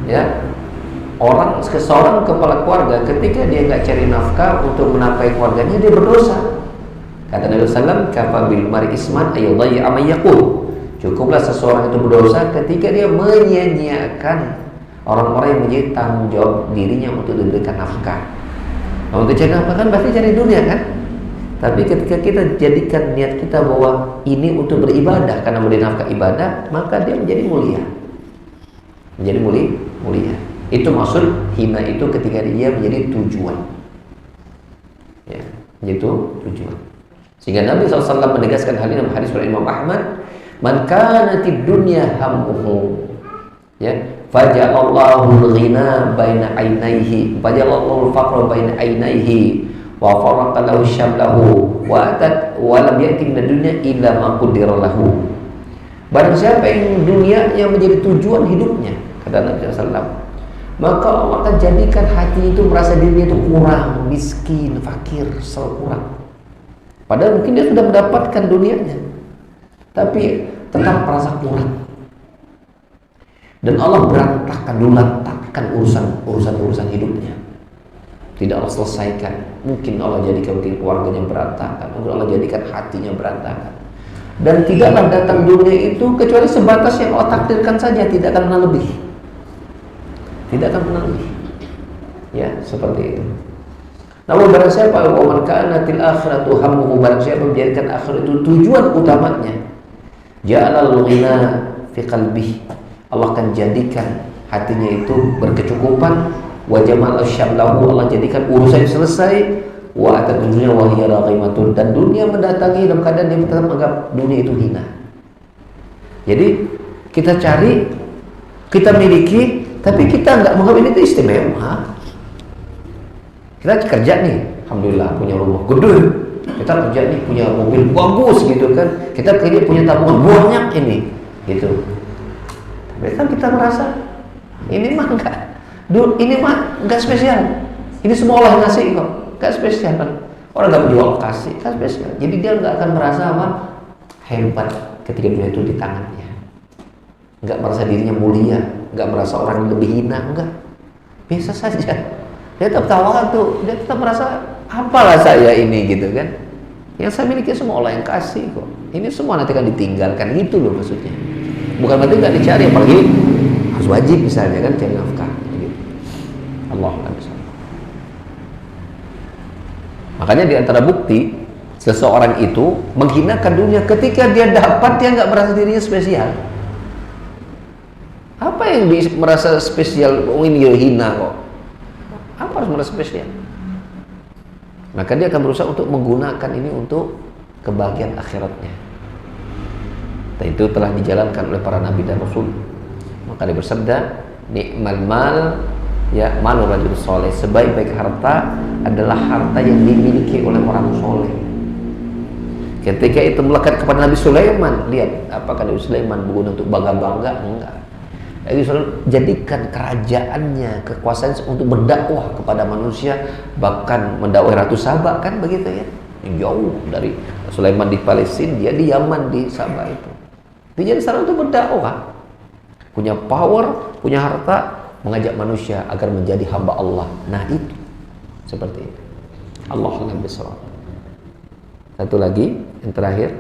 ya, seorang kepala keluarga ketika dia nggak cari nafkah untuk menafkahi keluarganya, dia berdosa. Kata Nabi SAW, kafa bil mar'i isman ayyadayya ma yaqul. Cukuplah seseorang itu berdosa ketika dia menyia-nyiakan orang-orang yang menjadi tanggung jawab dirinya untuk diberikan nafkah. Nah, untuk cari nafkah kan pasti cari dunia kan? Tapi ketika kita jadikan niat kita bahwa ini untuk beribadah, karena memberi nafkah ibadah, maka dia menjadi mulia. Menjadi mulia. Itu maksud hina itu ketika dia menjadi tujuan. Ya, itu tujuan. Sehingga Nabi SAW menegaskan hal ini dalam hadis riwayat Imam Ahmad, man kanatid dunya hammuhu, ya, faja'allahu al-ghina baina ainaihi, faja'allahu al-faqra baina ainaihi, wa farraqa lahu syamlahu, wa lam ya'ti min ad-dunya illa ma qaddara lahu. Barang siapa yang dunia yang menjadi tujuan hidupnya, kata Nabi SAW, maka Allah akan jadikan hati itu merasa dirinya itu kurang, miskin, fakir, selalu kurang. Padahal mungkin dia sudah mendapatkan dunianya, tapi tetap merasa kurang. Dan Allah berantakan urusan hidupnya. Tidak Allah selesaikan. Mungkin Allah jadikan keluarganya berantakan, mungkin Allah jadikan hatinya berantakan. Dan tidaklah datang dunia itu kecuali sebatas yang Allah takdirkan saja, tidak akan pernah lebih. Tidak akan pernah lebih. Ya, seperti itu. Namun barang siapa wa man kanatil akhiratu hammuhu, barang siapa menjadikan akhirat itu tujuan utamanya, ja'alal ghina fi qalbihi, Allah akan jadikan hatinya itu berkecukupan, wa jamal syamlahu, Allah jadikan urusan selesai, wa atadunya wa hiya raghimatun, dan dunia mendatangi dalam keadaan dia tetap menganggap dunia itu hina. Jadi kita cari, kita miliki, tapi kita enggak menganggap ini itu istimewa. Kita kerja nih, alhamdulillah punya rumah gede, kita kerja nih punya mobil bagus gitu kan, kita kerja punya tabungan banyak ini, gitu. Tapi kan kita merasa ini mah enggak spesial. Ini semua Allah yang ngasih kok, enggak spesial kan. Orang enggak berjual kasih, kan spesial. Jadi dia enggak akan merasa apa hebat ketika dunia itu di tangannya. Enggak merasa dirinya mulia, enggak merasa orang lebih hina, enggak. Biasa saja. Dia tetap tawadu, dia tetap merasa apalah saya ini gitu kan. Yang saya miliki semua Allah yang kasih kok. Ini semua nanti akan ditinggalkan, gitu loh maksudnya. Bukan berarti nggak dicari, apalagi harus wajib misalnya kan cari nafkah. Gitu. Allah kan bisa. Makanya di antara bukti seseorang itu menghinakan dunia ketika dia dapat, dia nggak merasa dirinya spesial. Apa yang merasa spesial? Oh ini hina kok. Apa harus merasa spesial? Maka dia akan berusaha untuk menggunakan ini untuk kebahagiaan akhiratnya. Dan itu telah dijalankan oleh para nabi dan rasul. Maka dia bersabda, ni'mal mal, ya, malur rajul soleh, sebaik-baik harta adalah harta yang dimiliki oleh orang soleh. Ketika itu melekat kepada Nabi Sulaiman, lihat apakah Nabi Sulaiman berguna untuk bangga-bangga? Enggak. Nabi Sulaiman jadikan kerajaannya, kekuasaan untuk berdakwah kepada manusia, bahkan mendakwai Ratu Saba kan begitu ya. jauh dari Sulaiman di Palestina, dia di Yaman di Sabah itu. Dia jadi sekarang itu berdakwah, punya power, punya harta, mengajak manusia agar menjadi hamba Allah. Nah itu seperti itu. Allahu a'lam bishawab. Satu lagi yang terakhir.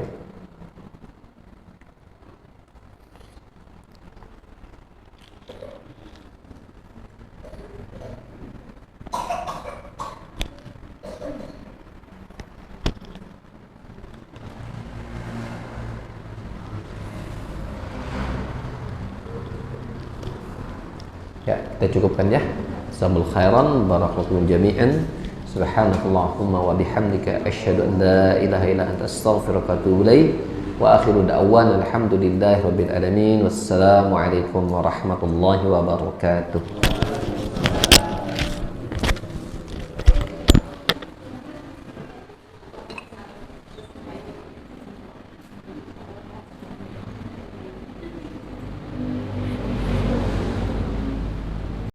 Ya, kita cukupkan ya. Jazakumullahu khairan, barakallahu jami'an. Subhanakallahumma wa bihamdika asyhadu an la ilaha illa anta astaghfiruka wa atubu ilaik. Wa akhiru da'wana alhamdulillahi rabbil alamin. Wassalamu alaikum warahmatullahi wabarakatuh.